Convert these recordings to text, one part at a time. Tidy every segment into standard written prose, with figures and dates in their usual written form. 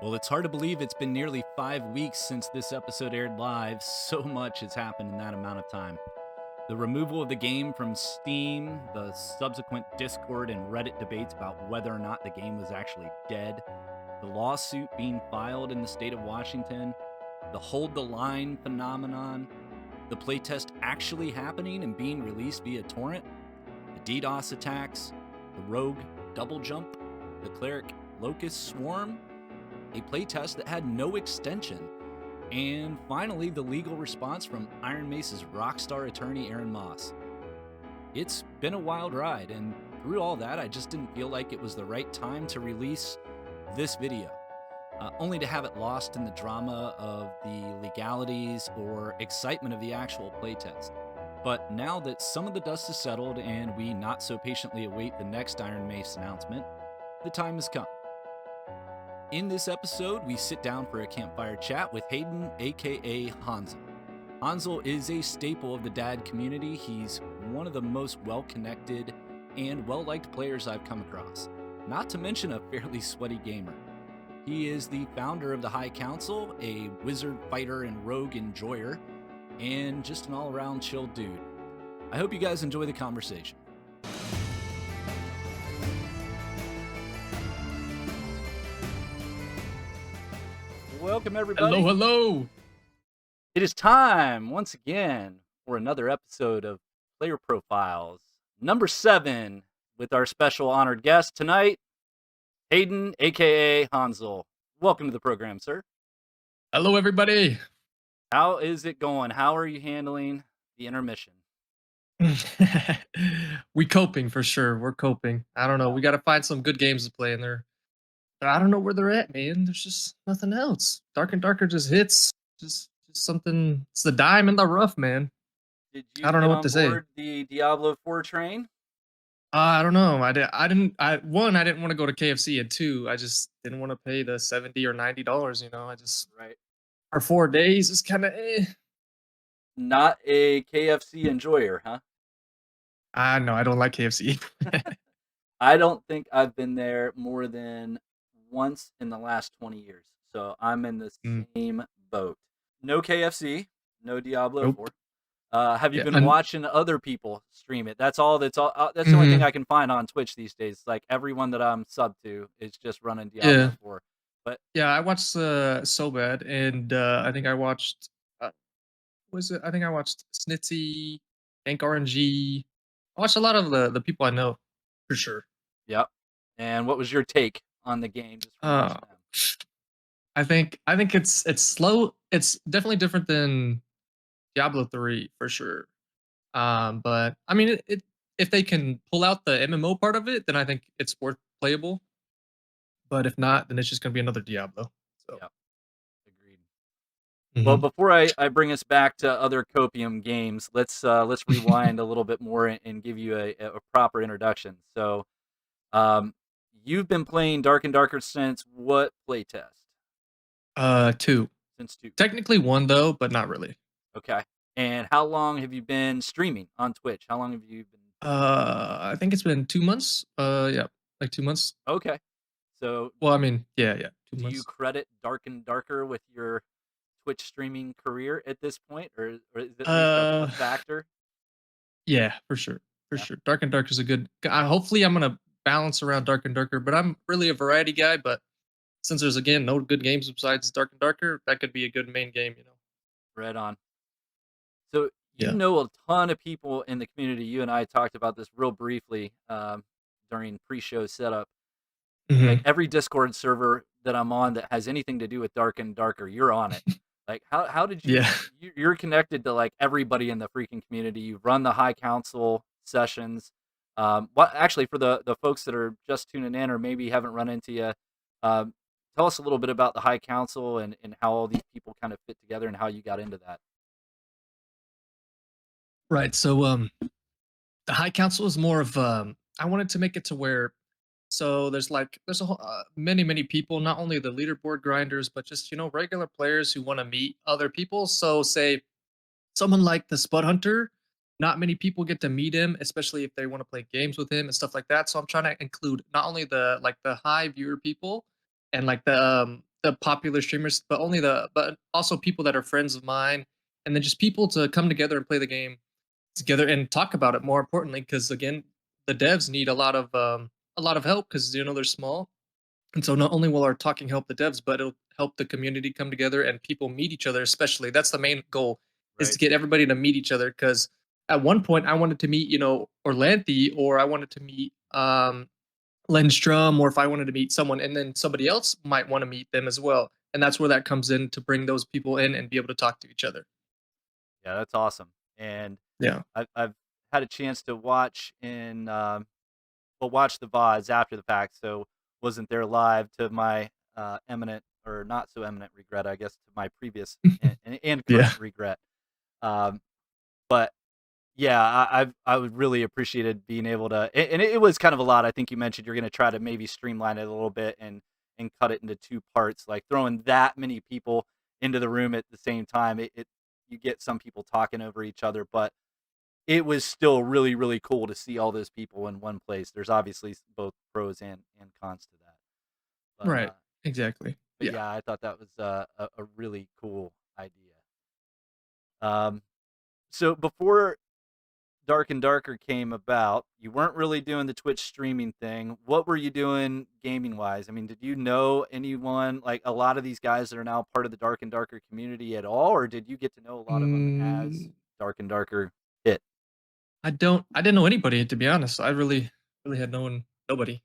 Well, it's hard to believe it's been nearly 5 weeks since this episode aired live. So much has happened in that amount of time. The removal of the game from Steam, the subsequent Discord and Reddit debates about whether or not the game was actually dead, the lawsuit being filed in the state of Washington, the hold the line phenomenon, the playtest actually happening and being released via torrent, the DDoS attacks, the rogue double jump, the cleric locust swarm, a playtest that had no extension, and finally the legal response from Iron Mace's rockstar attorney Aaron Moss. It's been a wild ride, and through all that, I just didn't feel like it was the right time to release this video, only to have it lost in the drama of the legalities or excitement of the actual playtest. But now that some of the dust has settled and we not so patiently await the next Iron Mace announcement, the time has come. In this episode, we sit down for a campfire chat with Hayden, aka Honzell. Honzell is a staple of the dad community. He's one of the most well-connected and well-liked players I've come across, not to mention a fairly sweaty gamer. He is the founder of the High Council, a wizard fighter and rogue enjoyer, and just an all-around chill dude. I hope you guys enjoy the conversation. Welcome, everybody. Hello, hello. It is time, once again, for another episode of Player Profiles, number 7, with our special honored guest tonight, Hayden, a.k.a. Honzell. Welcome to the program, sir. Hello, everybody. How is it going? How are you handling the intermission? We coping for sure. We're coping. I don't know. We got to find some good games to play in there. I don't know where they're at, man. There's just nothing else. Dark and Darker just hits. Just something. It's the dime in the rough, man. Did you I don't know get what on to say. board the Diablo 4 train? I don't know. I didn't. One, I didn't want to go to KFC, and two, I just didn't want to pay the $70 or $90. I just Right. for 4 days is kind of. Not a KFC enjoyer, huh? No, I don't like KFC. I don't think I've been there more than once in the last 20 years. So I'm in the same boat. No KFC, no Diablo Nope. 4. Have you Yeah, been watching other people stream it? That's all. That's the only thing I can find on Twitch these days. Like everyone that I'm sub to is just running Diablo 4. But yeah, I watched So Bad, and I think I watched. I think I watched Snitsy, Hank RNG. I watched a lot of the people I know, for sure. Yep. And what was your take on the game? Just from watching them? I think it's slow. It's definitely different than Diablo 3 for sure. But I mean, if they can pull out the MMO part of it, then I think it's worth playable. But if not, then it's just gonna be another Diablo. So. Yep. Agreed. Well, before I bring us back to other copium games, let's rewind a little bit more and give you a proper introduction. So, you've been playing Dark and Darker since what playtest? 2. Since 2. Technically 1 though, but not really. Okay. And how long have you been streaming on Twitch? How long have you been? I think it's been 2 months. Yeah, like 2 months. Okay. So. Well, I mean, yeah, 2 months. Do you credit Dark and Darker with your Twitch streaming career at this point, or is it a factor? Yeah, for sure, sure. Dark and Darker is a good. Hopefully, I'm gonna balance around Dark and Darker, but I'm really a variety guy. But since there's again no good games besides Dark and Darker, that could be a good main game, Right on. So you know a ton of people in the community. You and I talked about this real briefly during pre-show setup. Like every Discord server that I'm on that has anything to do with Dark and Darker, you're on it. Like how did you? Yeah. You're connected to like everybody in the freaking community. You've run the High Council sessions. What actually for the folks that are just tuning in or maybe haven't run into you, tell us a little bit about the High Council and how all these people kind of fit together and how you got into that. Right. So the High Council is more of I wanted to make it to where. So there's a whole, many people, not only the leaderboard grinders, but just regular players who want to meet other people. So say someone like the Spud Hunter, not many people get to meet him, especially if they want to play games with him and stuff like that. So I'm trying to include not only the high viewer people and like the the popular streamers, but also people that are friends of mine, and then just people to come together and play the game together and talk about it. More importantly, because again, the devs need a lot of help because they're small, and so not only will our talking help the devs, but it'll help the community come together and people meet each other. Especially that's the main goal is Right. to get everybody to meet each other. Because at one point I wanted to meet Orlanthi, or I wanted to meet Lindstrom, or if I wanted to meet someone, and then somebody else might want to meet them as well. And that's where that comes in to bring those people in and be able to talk to each other. Yeah, that's awesome. And Yeah. I've had a chance to watch watch the VODs after the fact, so wasn't there live to my eminent or not so eminent regret, I guess, to my previous and Yeah. current regret. Um, but yeah, I would really appreciated being able to, and it was kind of a lot. I think you mentioned you're going to try to maybe streamline it a little bit and cut it into two parts, like throwing that many people into the room at the same time. It you get some people talking over each other, but it was still really, really cool to see all those people in one place. There's obviously both pros and cons to that. But Right. Exactly. Yeah. yeah, I thought that was a really cool idea. Um, so before Dark and Darker came about, you weren't really doing the Twitch streaming thing. What were you doing gaming wise? I mean, did you know anyone, like a lot of these guys that are now part of the Dark and Darker community at all, or did you get to know a lot of them as Mm, Dark and Darker hit? I didn't know anybody, to be honest. I really had nobody.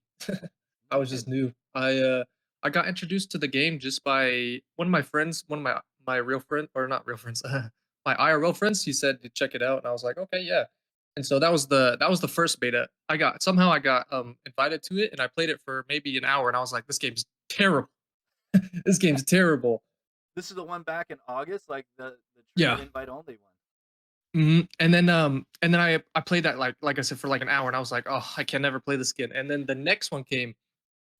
I was Okay. just new. I got introduced to the game just by one of my friends, one of my real friend, or not real friends, my IRL friends. He said to check it out, and I was like, okay, yeah. And so that was the first beta. I got invited to it, and I played it for maybe an hour, and I was like, this game's terrible. This game's terrible. This is the one back in August, like the true Yeah. invite only one. And then I played that like I said for like an hour, and I was like, oh, I can never play this again. And then the next one came,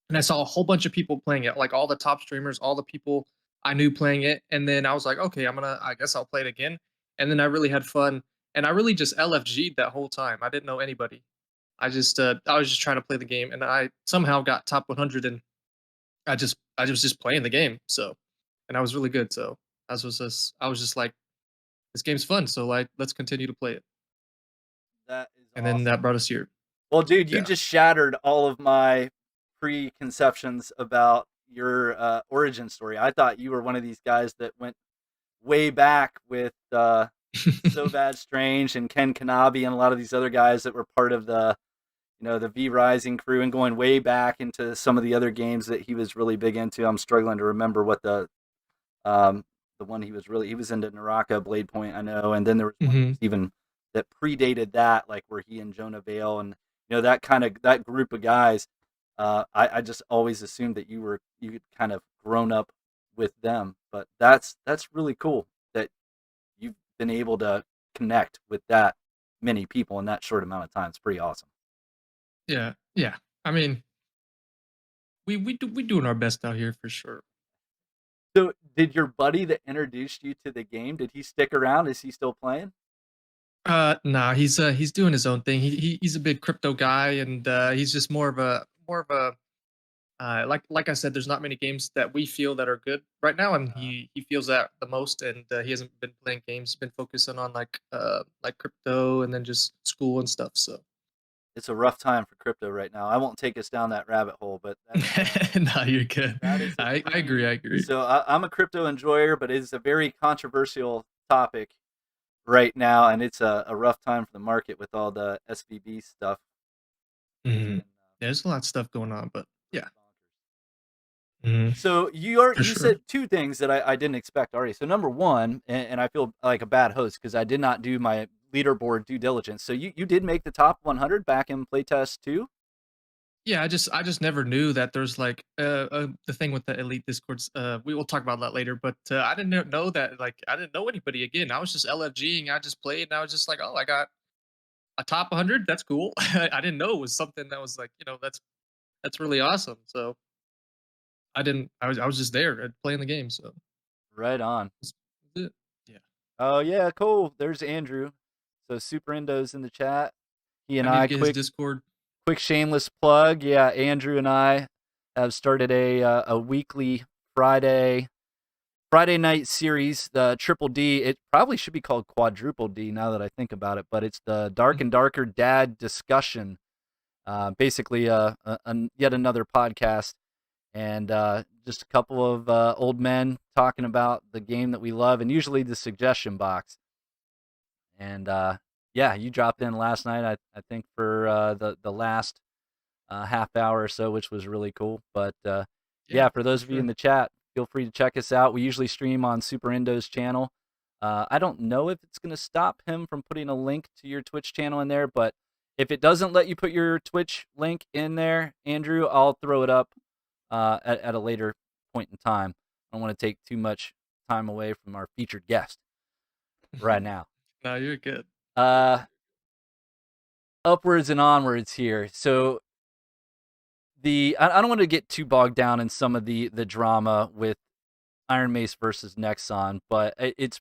and I saw a whole bunch of people playing it, like all the top streamers, all the people I knew playing it. And then I was like, okay, I guess I'll play it again. And then I really had fun, and I really just LFG'd that whole time. I didn't know anybody. I was just trying to play the game, and I somehow got top 100, and I was just playing the game. So, and I was really good. So I was just like, this game's fun. So like, let's continue to play it. That is And then awesome. that brought us here. Well, dude, you Yeah. just shattered all of my preconceptions about your origin story. I thought you were one of these guys that went way back with So Bad Strange and Ken Kanabi and a lot of these other guys that were part of the V Rising crew, and going way back into some of the other games that he was really big into. I'm struggling to remember what the one he was into Naraka, Blade Point, I know, and then there was one that Mhm. was even that predated that, like where he and Jonah Vale and that that group of guys. I just always assumed that you had kind of grown up with them, but that's really cool that you've been able to connect with that many people in that short amount of time. It's pretty awesome. Yeah. Yeah. I mean, we doing our best out here for sure. So, did your buddy that introduced you to the game, did he stick around? Is he still playing? Nah, he's doing his own thing. He's a big crypto guy, and he's just more of a like I said, there's not many games that we feel that are good right now, and Uh, he feels that the most, and he hasn't been playing games. He's been focusing on like crypto and then just school and stuff. So it's a rough time for crypto right now. I won't take us down that rabbit hole, but nah, you're good. that is a I agree. pretty. I agree. So I'm a crypto enjoyer, but it's a very controversial topic right now, and it's a rough time for the market with all the SVB stuff. It's Mhm. been Yeah, there's a lot of stuff going on, but pretty yeah, bonkers. mhm, So for you sure. said two things that I didn't expect already. So number one, and I feel like a bad host because I did not do my leaderboard due diligence. So you did make the top 100 back in playtest two. Yeah, I just never knew that there's like the thing with the elite discords. We will talk about that later, but I didn't know that. Like, I didn't know anybody. Again, I was just LFGing. I just played, and I was just like, oh, I got a top 100. That's cool. I didn't know it was something that was like, that's really awesome. So I was just there playing the game. So Right on. that's it. Yeah, Oh yeah, cool. There's Andrew. So Super Endo's in the chat. He I and need to I get his Discord. quick shameless plug. Yeah, Andrew and I have started a weekly Friday night series, the Triple D. It probably should be called Quadruple D now that I think about it, but it's the Dark and Darker Dad discussion. Basically, yet another podcast, and just a couple of old men talking about the game that we love, and usually the suggestion box. And yeah, you dropped in last night, I think, for the last half hour or so, which was really cool. But Yeah, yeah, for for those of you in sure. the chat, feel free to check us out. We usually stream on Super Endo's channel. I don't know if it's going to stop him from putting a link to your Twitch channel in there, but if it doesn't let you put your Twitch link in there, Andrew, I'll throw it up at a later point in time. I don't want to take too much time away from our featured guest right now. No, you're good. Uh, Upwards and onwards here. So I don't want to get too bogged down in some of the drama with Iron Mace versus Nexon, but it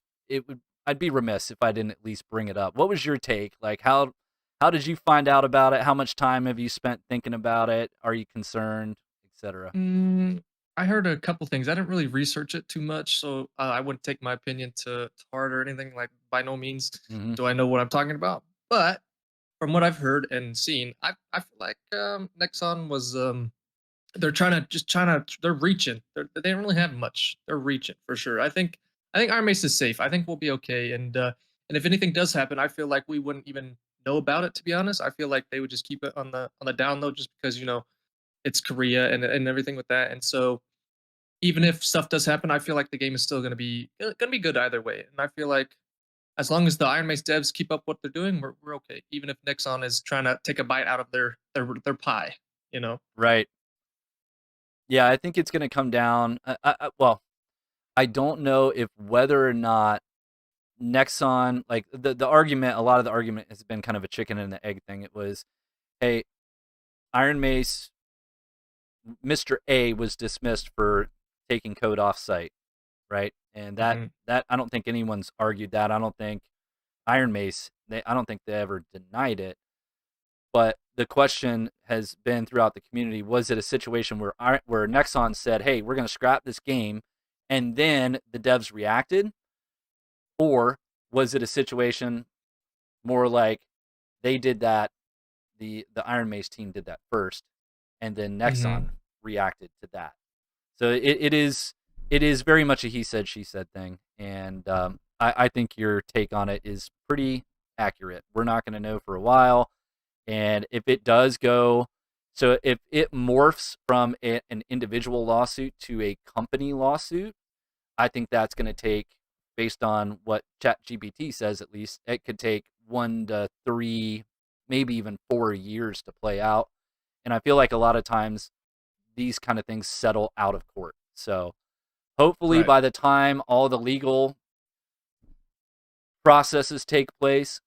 would I'd be remiss if I didn't at least bring it up. What was your take? Like how did you find out about it? How much time have you spent thinking about it? Are you concerned, etc.? Mm, I heard a couple things. I didn't really research it too much, so I wouldn't take my opinion to heart or anything. Like, by no means Mm-hmm. do I know what I'm talking about. But from what I've heard and seen, I feel like Nexon was they're reaching. They don't really have much. They're reaching for sure. I think Iron Mace is safe. I think we'll be okay. And if anything does happen, I feel like we wouldn't even know about it. To be honest, I feel like they would just keep it on the down low, just because it's Korea and everything with that. And so even if stuff does happen, I feel like the game is still gonna be good either way. And I feel like as long as the Iron Mace devs keep up what they're doing, we're okay. Even if Nexon is trying to take a bite out of their pie, you know. Right. Yeah, I think it's going to come down. Well, I don't know if whether or not Nexon, like the argument, a lot of the argument has been kind of a chicken and the egg thing. It was, hey, Iron Mace, Mr. A was dismissed for taking code off site, right? And Hmm. that I don't think anyone's argued that. I don't think Iron Mace, I don't think they ever denied it. But the question has been throughout the community: was it a situation where Nexon said, "Hey, we're going to scrap this game," and then the devs reacted, or was it a situation more like they did that, the Iron Mace team did that first, and then Hmm. Nexon reacted to that? So it is very much a he said she said thing, and I think your take on it is pretty accurate. We're not going to know for a while. And if it does go, so if it morphs from an individual lawsuit to a company lawsuit, I think that's going to take, based on what ChatGPT says at least, it could take 1 to 3, maybe even 4 years to play out. And I feel like a lot of times these kind of things settle out of court. So hopefully Right. by the time all the legal processes take place,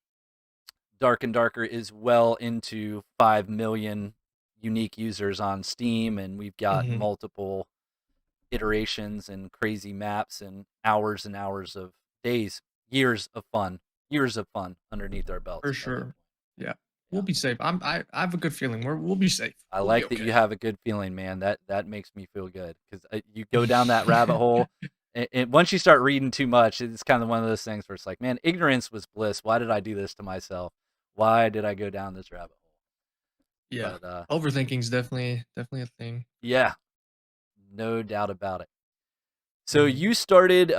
Dark and Darker is well into 5 million unique users on Steam, and we've got Hmm. multiple iterations and crazy maps and hours of days, years of fun, underneath our belts For at that sure. point. Yeah. We'll Yeah. be safe. I have a good feeling. We'll be safe. I We'll be like that okay. you have a good feeling, man. That makes me feel good because you go down that rabbit hole, and once you start reading too much, it's kind of one of those things where it's like, man, ignorance was bliss. Why did I do this to myself? Why did I go down this rabbit hole? Yeah. But Overthinking's definitely a thing. yeah, no doubt about it. So Mhm. you started,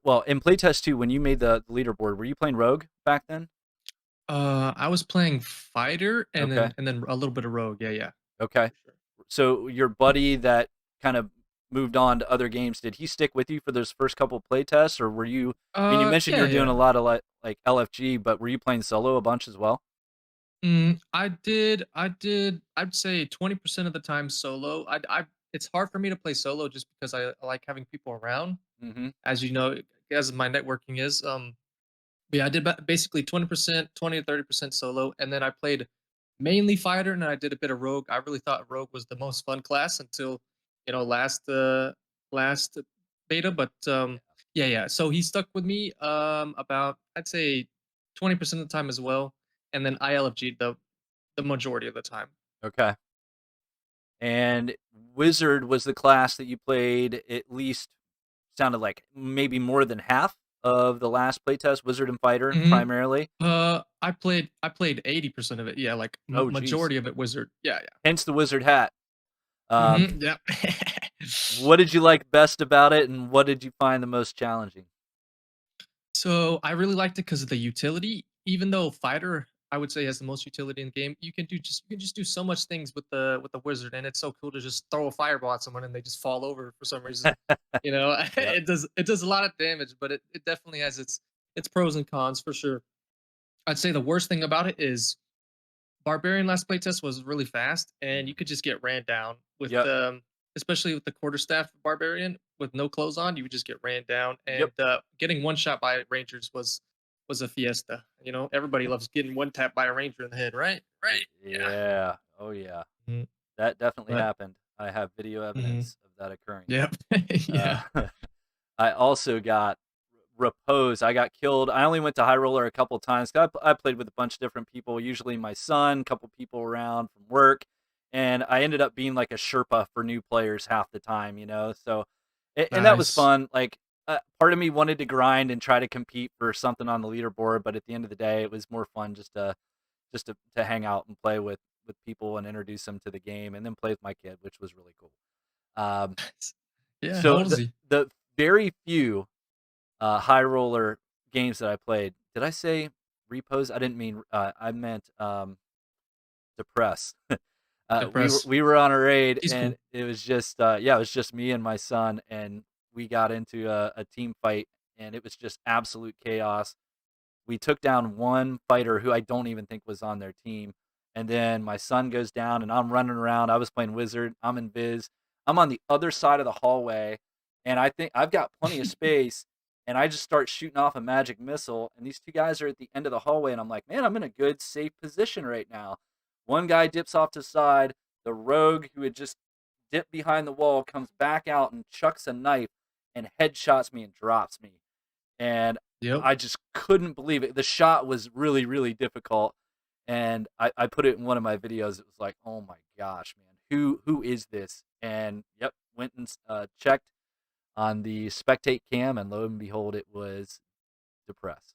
well, in playtest 2, when you made the leaderboard, were you playing Rogue back then? I was playing fighter and Okay, then a little bit of rogue. Yeah, yeah. okay. For sure. So your buddy that kind of moved on to other games, did he stick with you for those first couple playtests, or were you? I mean, you mentioned you Yeah, were doing a yeah. lot of like LFG, but were you playing solo a bunch as well? I'd say 20% of the time solo. It's hard for me to play solo just because I like having people around. Mm-hmm. As you know, as my networking is. But yeah, I did basically 20%, 20 to 30% solo, and then I played mainly fighter, and I did a bit of rogue. I really thought rogue was the most fun class until last beta. But yeah, yeah. So he stuck with me about, I'd say, 20% of the time as well, and then ILFG the majority of the time. Okay. and Wizard was the class that you played at least sounded like maybe more than half of the last playtest, Wizard and Fighter Mhm. primarily. I played 80% of it. Yeah, like Oh, geez. majority of it Wizard. Yeah, Hence the Wizard hat. yeah. Um, Yeah. what did you like best about it, and what did you find the most challenging? So I really liked it because of the utility. Even though fighter, I would say, has the most utility in the game, you can just do so much things with the wizard, and it's so cool to just throw a fireball at someone and they just fall over for some reason. You know, Yep. it does a lot of damage, but it definitely has its pros and cons for sure. I'd say the worst thing about it is Barbarian last playtest was really fast, and you Mhm. could just get ran down with Yep. especially with the quarterstaff Barbarian with no clothes on, you would just get ran down, Yep. and getting one shot by Rangers was a fiesta. You know, everybody loves getting one tap by a Ranger in the head, right? Right. Yeah. Yeah. Oh, yeah. Mhm. That definitely But happened. I have video mhm. evidence of that occurring. Yep. Uh, Yeah. I also got repose. I got killed. I only went to High Roller a couple times. I played with a bunch of different people, usually my son, a couple people around from work, and I ended up being like a Sherpa for new players half the time, you know? So, and that was Nice. fun. Like, part of me wanted to grind and try to compete for something on the leaderboard, but at the end of the day, it was more fun just to hang out and play with people and introduce them to the game and then play with my kid, which was really cool. Um, Yeah. How so old is the he? the very few high roller games that I played. Did I say repos? I didn't mean. I meant depress. Depressed. We were on a raid, He's and cool. it was just yeah, it was just me and my son, and we got into a team fight, and it was just absolute chaos. We took down one fighter who I don't even think was on their team. And then my son goes down and I'm running around. I was playing Wizard. I'm in Viz. I'm on the other side of the hallway and I think I've got plenty of space. And I just start shooting off a magic missile. And these two guys are at the end of the hallway. And I'm like, man, I'm in a good, safe position right now. One guy dips off to the side. The rogue who had just dipped behind the wall comes back out and chucks a knife and headshots me and drops me. And Yep. I just couldn't believe it. The shot was really, really difficult, and I put it in one of my videos. It was like, oh my gosh, man, who is this? And yep, went and checked on the spectate cam, and lo and behold, it was depressed.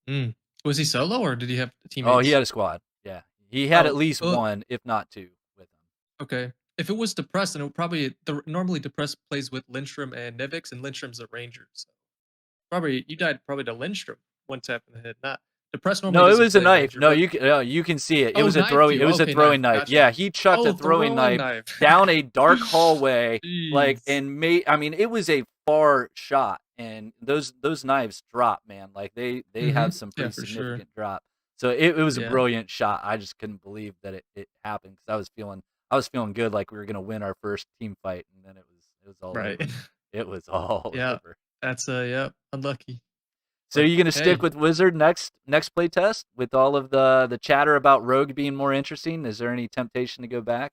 Mm. Was he solo or did he have Oh, he teammates? had a squad. Yeah, he had at Oh, least one, if not two, with him. okay. If it was depressed, then it would probably normally depressed plays with Lindstrom and Nevix, and Lindstrom's a ranger. So probably you died probably to Lindstrom one tap in the head. Not depressed normally No, it doesn't was a play knife. ranger, No, but you can see it. It oh, was a knifed throwing. you. It was a Okay, throwing knife. knife. Gotcha. Yeah, he chucked a Oh, throwing throwing knife knife. down a dark hallway, like, Jeez. and made. I mean, it was a far shot, and those knives drop, man. Like they have some Yeah, pretty for sure. significant drop. So it was a Yeah. brilliant shot. I just couldn't believe that it happened because I was feeling good, like we were gonna win our first team fight, and then it was all Right. over. It was all Yeah. over. That's yep. Unlucky. So But you gonna stick hey. with Wizard next play test with all of the chatter about Rogue being more interesting? Is there any temptation to go back?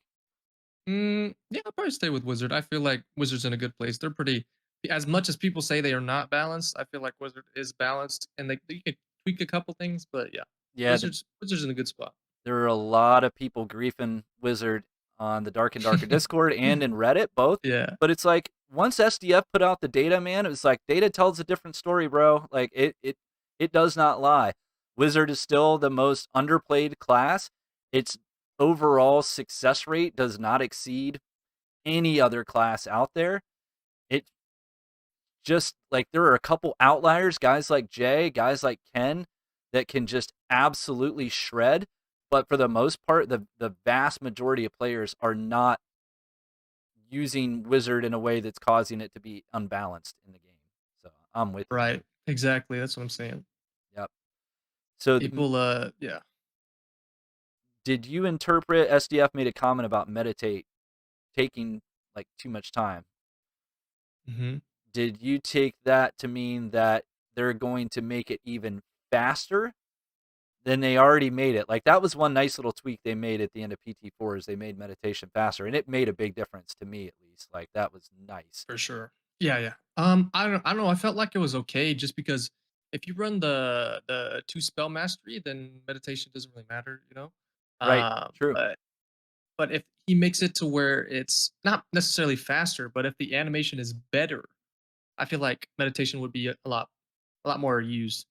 Yeah, I'll probably stay with Wizard. I feel like Wizard's in a good place. They're pretty, as much as people say they are not balanced. I feel like Wizard is balanced, and they can tweak a couple things. But yeah, Yeah, Wizard's in a good spot. there are a lot of people griefing Wizard on the Dark and Darker Discord and in Reddit, both. Yeah. But it's like once SDF put out the data, man, it was like data tells a different story, bro. Like it does not lie. Wizard is still the most underplayed class. Its overall success rate does not exceed any other class out there. It just like there are a couple outliers, guys like Jay, guys like Ken, that can just absolutely shred. But for the most part, the vast majority of players are not using Wizard in a way that's causing it to be unbalanced in the game. So I'm with you, man. Right. Exactly. That's what I'm saying. Yep. So People. Yeah. did you interpret SDF made a comment about meditate taking like too much time? hmm Did you take that to mean that they're going to make it even faster then they already made it. Like that was one nice little tweak they made at the end of PT4 is they made meditation faster, and it made a big difference to me at least. Like that was nice. For sure. Yeah. Yeah. I don't know. I felt like it was okay, just because if you run the two spell mastery, then meditation doesn't really matter. You know. Right. True. But But if he makes it to where it's not necessarily faster, but if the animation is better, I feel like meditation would be a lot more used.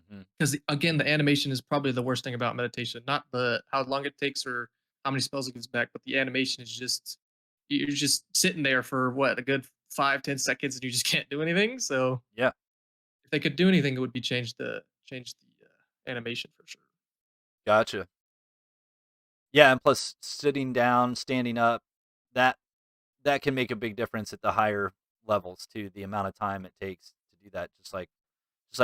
Hmm. Because again, the animation is probably the worst thing about meditation, not the how long it takes or how many spells it gives back, but the animation is just you're just sitting there for what a good 5-10 seconds and you just can't do anything. So Yeah, if they could do anything, it would be change the animation for sure. gotcha. Yeah, and plus sitting down, standing up, that that can make a big difference at the higher levels too. The amount of time it takes to do that, just like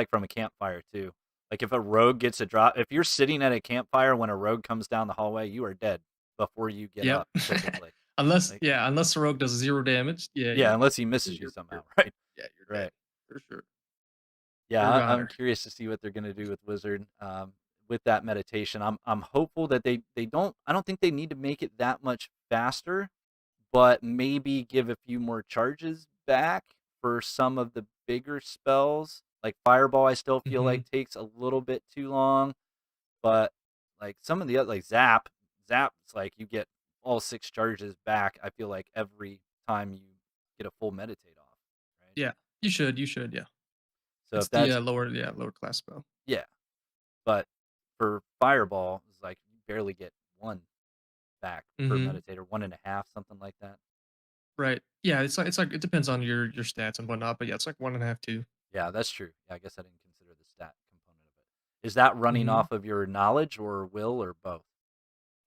from a campfire too. Like if a rogue gets a drop, if you're sitting at a campfire when a rogue comes down the hallway, you are dead before you get Yep. up. Typically, Unless like yeah, unless the rogue does 0 damage, yeah, yeah, unless he misses you you're somehow, right? yeah, you're dead Right. for sure. Yeah, You're a I'm goner. curious to see what they're gonna do with Wizard with that meditation. I'm hopeful that they don't. I don't think they need to make it that much faster, but maybe give a few more charges back for some of the bigger spells. Like Fireball, I still feel Hmm. like takes a little bit too long, but like some of the other, like Zap's like you get all 6 charges back. I feel like every time you get a full meditate off, right? Yeah, you should, yeah. So It's if the that's lower class spell. yeah, but for Fireball, it's like you barely get one back per Hmm. meditator, one and a half, something like that. Right. Yeah, it's like it depends on your stats and whatnot, but yeah, it's like 1.5, 2. Yeah, that's true. Yeah, I guess I didn't consider the stat component of it. Is that running Hmm. off of your knowledge or will or both?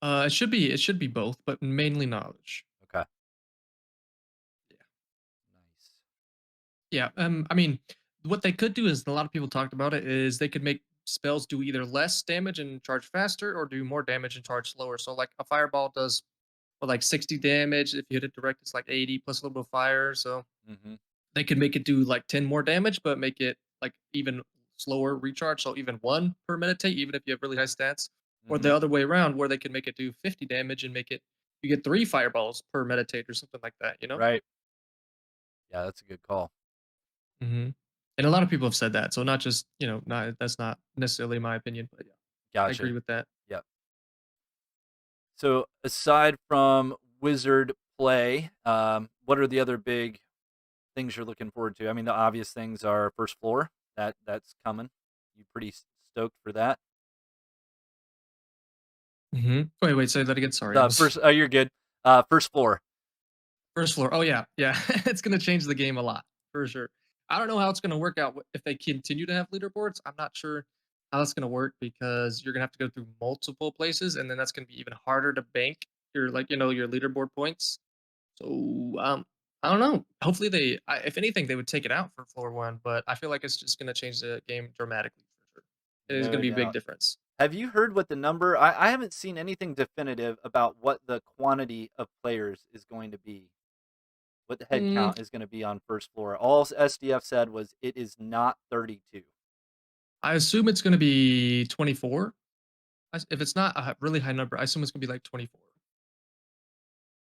It should be both, but mainly knowledge. Okay. Yeah. Nice. Yeah. I mean, what they could do is a lot of people talked about it is they could make spells do either less damage and charge faster or do more damage and charge slower. So like a fireball does like 60 damage. If you hit it direct, it's like 80 plus a little bit of fire. So Mm-hmm. they could make it do like 10 more damage, but make it like even slower recharge. So even one per meditate, even if you have really high stats. Or Mm-hmm. the other way around, where they could make it do 50 damage and make it you get 3 fireballs per meditate or something like that, you know? Right. Yeah, that's a good call. Hmm. And a lot of people have said that. So not just, not that's not necessarily my opinion, but yeah, I agree Gotcha. with that. Yep. So aside from wizard play, what are the other big things you're looking forward to? I mean, the obvious things are first floor. That's coming. You pretty stoked for that? Wait, say that again. Sorry. I The was first. Oh, you're good. First floor. first floor. Oh yeah, yeah. It's gonna change the game a lot for sure. I don't know how it's gonna work out if they continue to have leaderboards. I'm not sure how that's gonna work because you're gonna have to go through multiple places, and then that's gonna be even harder to bank your your leaderboard points. So I don't know. Hopefully if anything, they would take it out for floor one, but I feel like it's just gonna change the game dramatically for sure. It is gonna No be a big doubt. difference. Have you heard what the number? I haven't seen anything definitive about what the quantity of players is going to be. What the head Mm, count is going to be on first floor. All SDF said was it is not 32. I assume it's gonna be 24. If it's not a really high number, I assume it's gonna be like 24.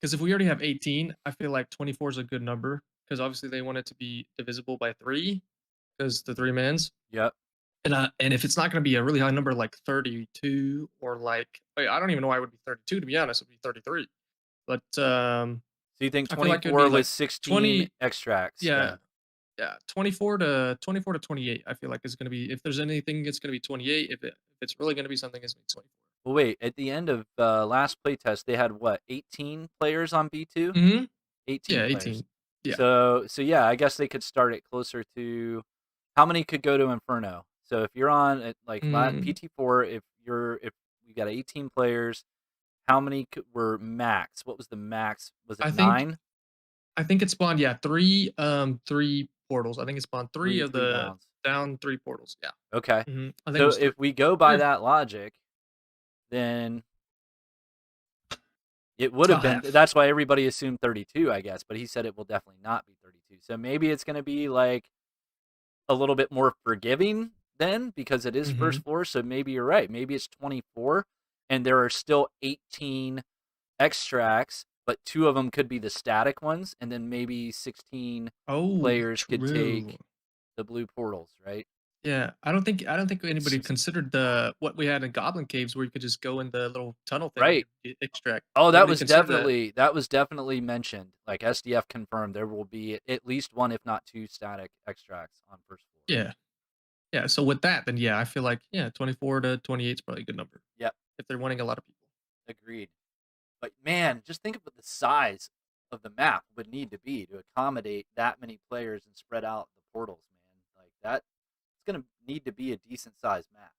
Because if we already have 18, I feel like 24 is a good number. Because obviously they want it to be divisible by three, because the three mans. Yep. And if it's not going to be a really high number like 32 or like wait, I don't even know why it would be 32 to be honest. It would be 33. But So you think I feel like it would be 24 with like 16 20. extracts Yeah, then? yeah, 24 to 28. I feel like is going to be if there's anything, it's going to be 28. If it's really going to be something, it's going to be 24. Well, wait. At the end of last playtest, they had what 18 players on B2. Hmm. 18 Yeah, players. 18. Yeah. So yeah, I guess they could start it closer to how many could go to Inferno. So if you're on at like Mm, PT4, if you got 18 players, how many were max? What was the max? Was it I think 9? I think it spawned, yeah, three portals. I think it spawned three of Three the downs. down three portals. Yeah. Okay. I think it So was three. if we go Three by or that logic, then it it's would have about been. half. That's why everybody assumed 32, I guess. But he said it will definitely not be 32. So maybe it's going to be like a little bit more forgiving then because it is Hmm. first floor. So maybe you're right. Maybe it's 24 and there are still 18 extracts, but 2 of them could be the static ones. And then maybe 16 Oh, players could true. take the blue portals, right? Yeah, I don't think anybody considered the what we had in Goblin Caves where you could just go in the little tunnel thing and Right. you extract. Oh, Nobody considered that. that was definitely mentioned. Like SDF confirmed there will be at least one, if not two, static extracts on first floor. Yeah. Yeah, so with that, then yeah, I feel like, yeah, 24 to 28 is probably a good number Yep, if they're wanting a lot of people. agreed. But man, just think of what the size of the map would need to be to accommodate that many players and spread out the portals, man. Like that, it's gonna need to be a decent sized map.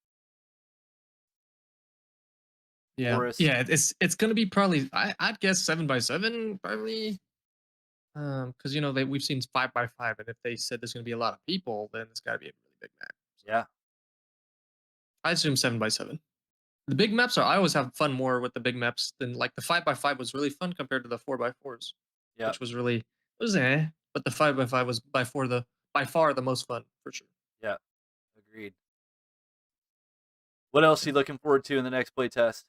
Yeah. Forest. Yeah, it's gonna be probably I'd guess 7 by 7 probably. Because we've seen 5 by 5, and if they said there's gonna be a lot of people, then it's gotta be a really big map. So Yeah. I assume 7 by 7. The big maps are I always have fun more with the big maps than like the 5 by 5 was really fun compared to the 4 by 4s, Yep. which was really it was but the 5 by 5 was by far the most fun for sure. Yep. Agreed. What else Yeah. are you looking forward to in the next playtest?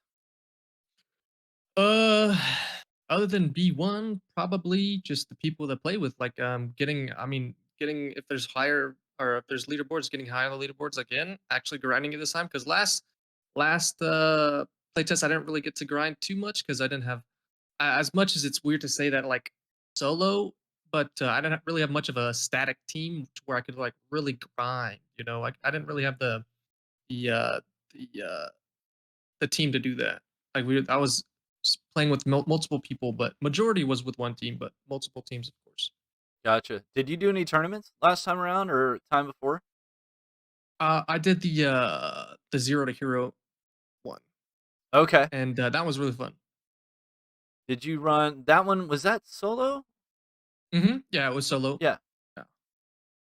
Uh, other than B1, probably just the people that play with, like, getting if there's higher or if there's leaderboards, getting high on the leaderboards again, actually grinding it this time. Because last playtest, I didn't really get to grind too much because I didn't have as much as it's weird to say that like solo, but I didn't really have much of a static team to where I could like really grind. Like I didn't really have the uh the the team to do that. Like I was playing with multiple people, but majority was with one team, but multiple teams, of course. Gotcha. Did you do any tournaments last time around or time before? I did the zero to hero one, Okay. and that was really fun. Did you run that one? Was that solo? Yeah, it was solo. Yeah. Yeah,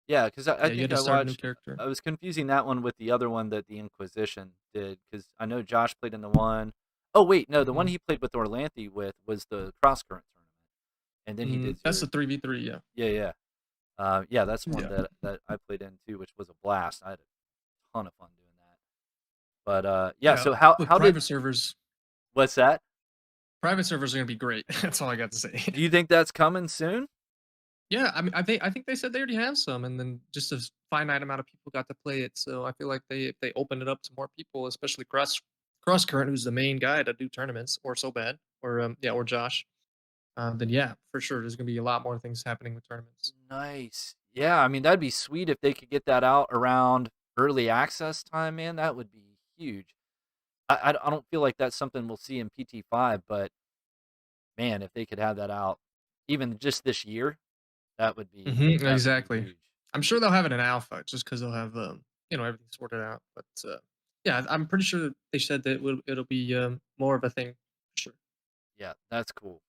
Yeah, because I yeah, you had think to I start a new watched. character. I was confusing that one with the other one that the Inquisition did because I know Josh played in the one oh wait, no, the one hmm he played with Orlanthe with was the cross current tournament, and then he did That's the zero. 3v3. Yeah, Yeah, yeah, yeah. That's one yeah. that I played in too, which was a blast. I had a ton of fun doing that. But yeah, Yeah, so with how did what's that? private servers are gonna be great. That's all I got to say. Do you think that's coming soon? Yeah, I mean, I think they said they already have some, and then just a finite amount of people got to play it. So I feel like if they open it up to more people, especially cross current, who's the main guy to do tournaments, or so bad, or or Josh, then yeah, for sure, there's gonna be a lot more things happening with tournaments. Nice. Yeah, I mean that'd be sweet if they could get that out around early access time, man. That would be huge. I don't feel like that's something we'll see in PT5, but man, if they could have that out even just this year, that would be Exactly. huge. I'm sure they'll have it in alpha just because they'll have everything sorted out. But yeah, I'm pretty sure that they said that it'll be more of a thing. For sure. Yeah, that's cool.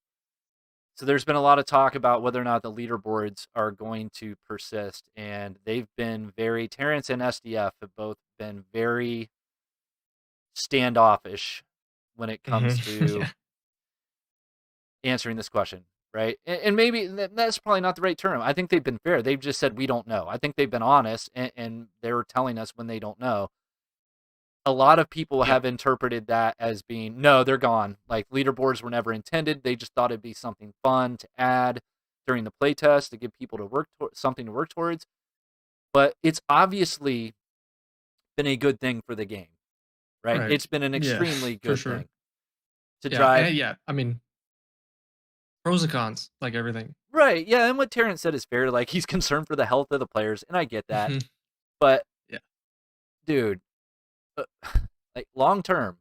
So there's been a lot of talk about whether or not the leaderboards are going to persist, and they've been very Terrence and SDF have both been very standoffish when it comes to Yeah. answering this question, right? And maybe that's probably not the right term. I think they've been fair. They've just said we don't know. I think they've been honest, and they're telling us when they don't know. A lot of people Yep. have interpreted that as being no, they're gone. Like leaderboards were never intended. They just thought it'd be something fun to add during the playtest to give people to something to work towards. But it's obviously been a good thing for the game, right? Right. It's been an Yeah. extremely For good sure. thing to Yeah. drive. And yeah. I mean, pros and cons, like everything. Right, yeah, and what Terrence said is fair. Like he's concerned for the health of the players, and I get that. Mhm. But Yeah. dude, uh, like long term,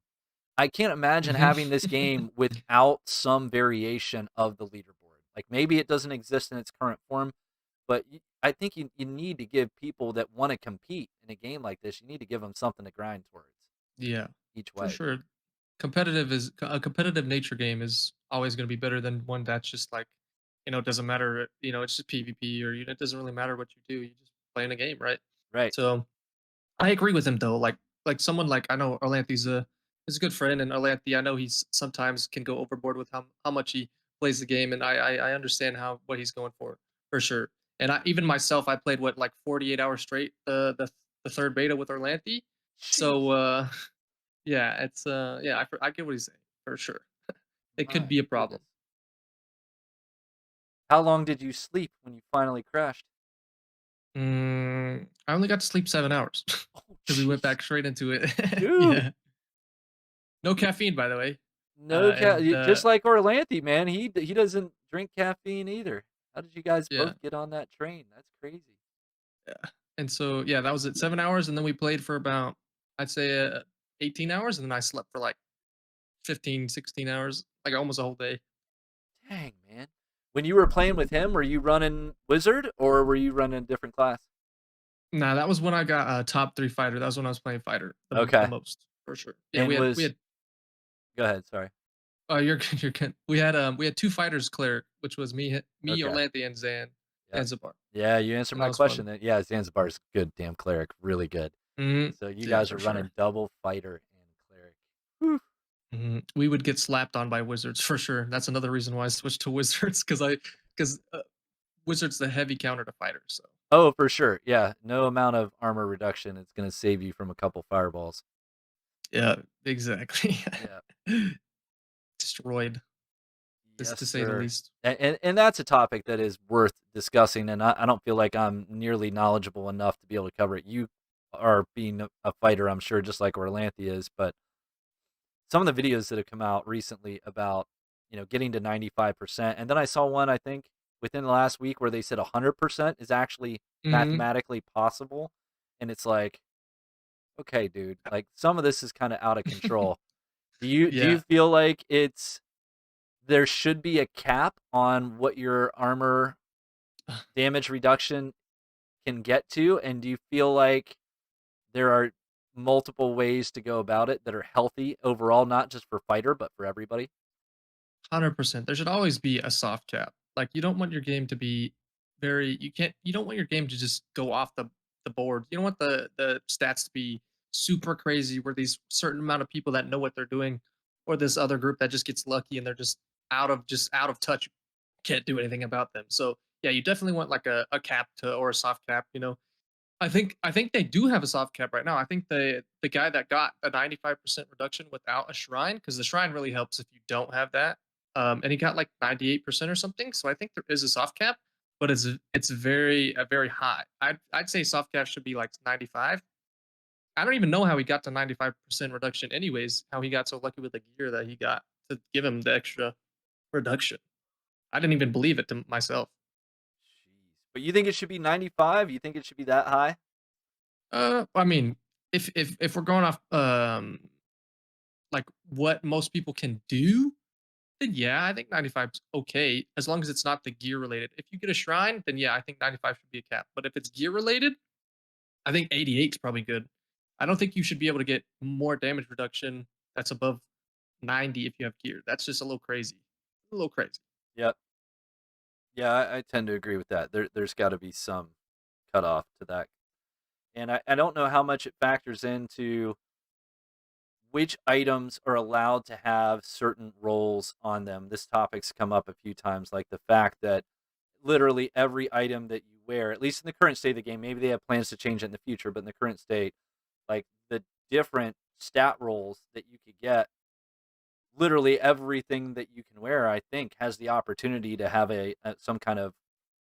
I can't imagine Mhm. having this game without some variation of the leaderboard. Like maybe it doesn't exist in its current form, but I think you need to give people that want to compete in a game like this, you need to give them something to grind towards Yeah. each For way. sure. A competitive nature game is always going to be better than one that's just like, it doesn't matter, it's just PvP, or it doesn't really matter what you do. You just playing a game, right? Right. So I agree with him though. Like someone like I know Orlanthe's a good friend, and Orlanthe, I know he's sometimes can go overboard with how much he plays the game, and I understand how what he's going for sure. And even myself, I played what like 48 hours straight the third beta with Orlanthe. So Sheesh. yeah, it's yeah, I get what he's saying for sure. It could My be a goodness. problem. How long did you sleep when you finally crashed? I only got to sleep 7 hours Oh, because we went jeez, back straight into it. dude. Yeah, no caffeine, by the way. No, And just like Orlanthi, man. He doesn't drink caffeine either. How did you guys yeah, both get on that train? That's crazy. yeah. And so yeah, that was it. 7 hours, and then we played for about I'd say 18 hours, and then I slept for like 15, 16 hours, like almost a whole day. Dang, man. When you were playing with him, were you running Wizard or were you running a different class? Nah, that was when I got a top 3 fighter. That was when I was playing fighter the Okay. most, for sure. Yeah, And we was had go ahead, sorry. oh, you're good, you're good. We had 2 fighters cleric, which was me, Okay. Orlanthi, and Yep. Zanzibar, Yeah, you answered and that my was fun. question then. Yeah, Zanzibar's good damn cleric, really good. Mhm. So you Yeah, guys are for sure. running double fighter and cleric. Whew. We would get slapped on by wizards for sure. That's another reason why I switched to wizards because wizards the heavy counter to fighters. So Oh, for sure. Yeah, no amount of armor reduction is going to save you from a couple fireballs. yeah, exactly. Yeah. Destroyed, Yes, to say the sir. least. And that's a topic that is worth discussing, and I don't feel like I'm nearly knowledgeable enough to be able to cover it. You are being a fighter, I'm sure, just like Orlanthi is, but some of the videos that have come out recently about, getting to 95%, and then I saw one, I think, within the last week where they said 100% is actually Mhm. mathematically possible, and it's like, okay, dude, like some of this is kind of out of control. Do you Yeah. feel like there should be a cap on what your armor damage reduction can get to? And do you feel like there are multiple ways to go about it that are healthy overall, not just for fighter, but for everybody? 100%. There should always be a soft cap. Like you don't want your game to be you don't want your game to just go off the board. You don't want the stats to be super crazy where these certain amount of people that know what they're doing or this other group that just gets lucky and they're just out of touch. Can't do anything about them. So yeah, you definitely want like a cap to or a soft cap, I think they do have a soft cap right now. I think the guy that got a 95% reduction without a shrine, because the shrine really helps if you don't have that. And he got like 98% or something. So I think there is a soft cap, but it's very high. I'd say soft cap should be like 95. I don't even know how he got to 95% reduction anyways, how he got so lucky with the gear that he got to give him the extra reduction. I didn't even believe it to myself. Jeez. But you think it should be 95? You think it should be that high? I mean, if we're going off like what most people can do, then yeah, I think 95 is okay as long as it's not the gear related. If you get a shrine, then yeah, I think 95 should be a cap. But if it's gear related, I think 88 is probably good. I don't think you should be able to get more damage reduction that's above 90 if you have gear. That's just a little crazy. A little crazy. Yep. Yeah, I tend to agree with that. There's got to be some cutoff to that. And I don't know how much it factors into which items are allowed to have certain roles on them. This topic's come up a few times, like the fact that literally every item that you wear, at least in the current state of the game, maybe they have plans to change it in the future, but in the current state, like the different stat rolls that you could get, literally everything that you can wear, I think, has the opportunity to have a some kind of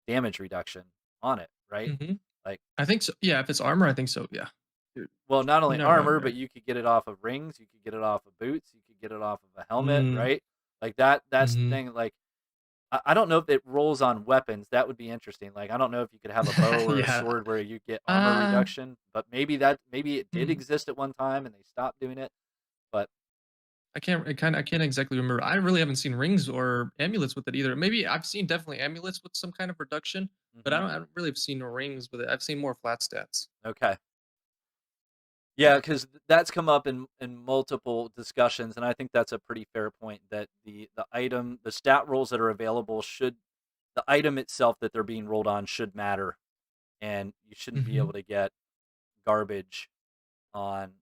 damage reduction on it, right? hmm Like, I think so. Yeah, if it's armor, I think so. Yeah. Dude, well, not you're only not wrong armor, but there. you could get it off of rings, you could get it off of boots, you could get it off of a helmet, Mm, right? Like that's the hmm thing. Like I don't know if it rolls on weapons. That would be interesting. Like I don't know if you could have a bow or a yeah. sword where you get armor Uh, reduction, but maybe it did hmm. exist at one time and they stopped doing it. But I can't exactly remember. I really haven't seen rings or amulets with it either. Maybe I've seen definitely amulets with some kind of reduction, but mhm, I don't really have seen rings with it. I've seen more flat stats. okay. Yeah, because that's come up in multiple discussions, and I think that's a pretty fair point that the stat rolls that are available should the item itself that they're being rolled on should matter, and you shouldn't be able hmm to get garbage on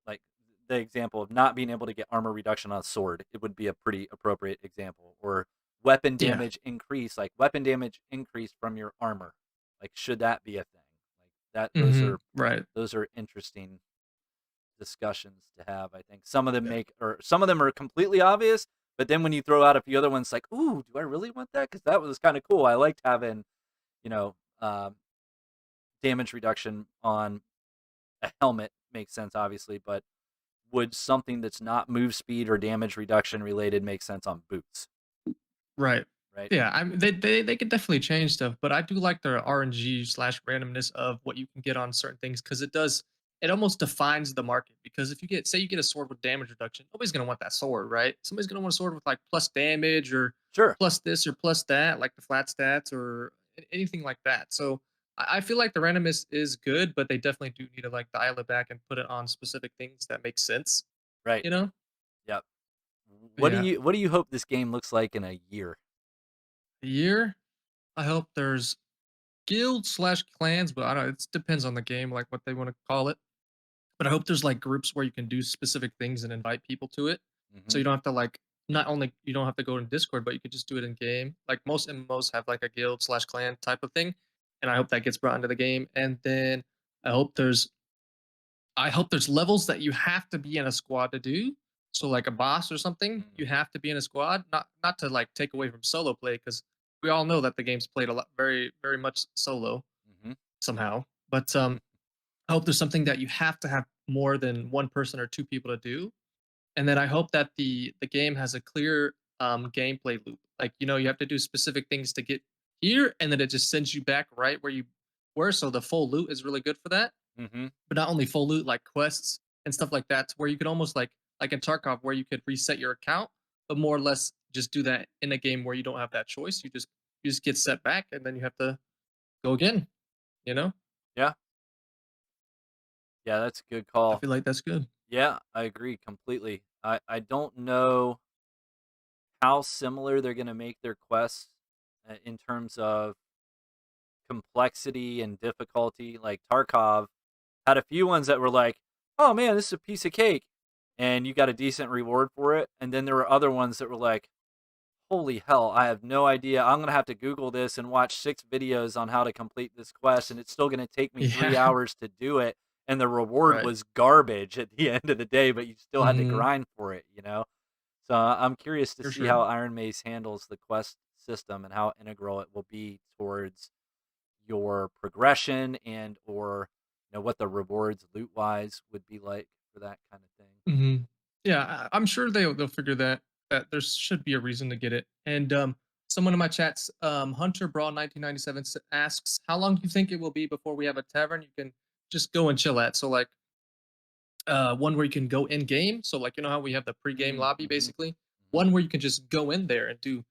like the example of not being able to get armor reduction on a sword. It would be a pretty appropriate example, or weapon Yeah. damage increase, like weapon damage increase from your armor. Like, should that be a thing? Like that, Right. those are interesting discussions to have. I think some of them Yeah. some of them are completely obvious, but then when you throw out a few other ones, like, ooh, do I really want that? Because that was kind of cool. I liked having, you know, um, damage reduction on a helmet makes sense, obviously, but would something that's not move speed or damage reduction related make sense on boots? Right. Right? Yeah, they could definitely change stuff, but I do like the RNG slash randomness of what you can get on certain things because it almost defines the market. Because if you get, say, you get a sword with damage reduction, nobody's gonna want that sword, right? Somebody's gonna want a sword with like plus damage or Sure. plus this or plus that, like the flat stats or anything like that. So I feel like the randomness is good, but they definitely do need to like dial it back and put it on specific things that make sense. Right. You know? Yep. Yeah. What do you hope this game looks like in a year? A year. I hope there's guilds slash clans, but I don't. It depends on the game, like what they want to call it. But I hope there's like groups where you can do specific things and invite people to it, so Hmm. you don't have to like not only you don't have to go in Discord, but you could just do it in game. Like most MMOs have like a guild slash clan type of thing, and I hope that gets brought into the game. And then I hope there's I hope there's levels that you have to be in a squad to do. So like a boss or something, you have to be in a squad, not to like take away from solo play, because we all know that the game's played a lot, very much solo Hmm. somehow. But I hope there's something that you have to have more than one person or two people to do. And then I hope that the game has a clear gameplay loop. Like, you have to do specific things to get here, and then it just sends you back right where you were. So the full loot is really good for that. Hmm. But not only full loot, like quests and stuff like that, to where you could almost like in Tarkov, where you could reset your account, but more or less just do that in a game where you don't have that choice. You just get set back, and then you have to go again. You know, Yeah. Yeah, that's a good I call. feel like that's good. Yeah, I agree completely. I don't know how similar they're going to make their quests in terms of complexity and difficulty. Like Tarkov had a few ones that were like, "Oh man, this is a piece of cake," and you got a decent reward for it. And then there were other ones that were like, "Holy hell, I have no idea. I'm gonna have to Google this and watch 6 videos on how to complete this quest, and it's still gonna take me three Yeah. hours to do it." And the reward Right. was garbage at the end of the day, but you still had to Hmm. grind for it, you know? So I'm curious to For see sure. how Iron Maze handles the quest system and how integral it will be towards your progression and or what the rewards loot wise would be like for that kind of thing. Hmm. Yeah, I'm sure they'll figure that there should be a reason to get it. And someone in my chats, Hunter Brawl 1997 asks, how long do you think it will be before we have a tavern you can just go and chill at? So like one where you can go in game. So like how we have the pre-game lobby Mm-hmm. basically. Hmm. One where you can just go in there and do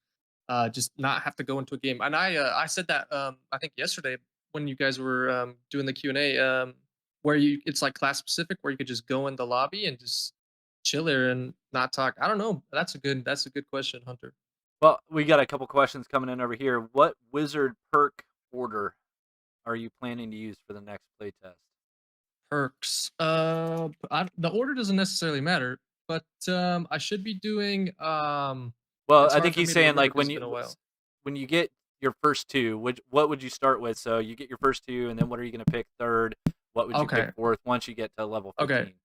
just not have to go into a game. And I said that I think yesterday when you guys were doing the Q&A, where it's like class specific, where you could just go in the lobby and just chill there and not talk. I don't know. That's a good question, Hunter. Well, we got a couple questions coming in over here. What wizard perk order are you planning to use for the next playtest? Perks. The order doesn't necessarily matter, but I should be doing. Well, It's I hard think for he's me to saying remember like because it's been a while. when you get your first two, what would you start with? So you get your first two, and then what are you going to pick third? What would you pick Okay. fourth once you get to level Okay. 15?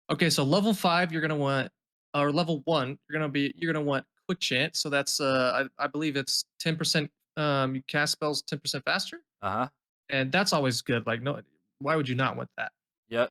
Okay. So level 5, you're gonna want, or level 1, you're gonna want quick chant. So that's I believe it's 10%. You cast spells 10% faster, Uh huh. and that's always good. Like no, why would you not want that? Yep.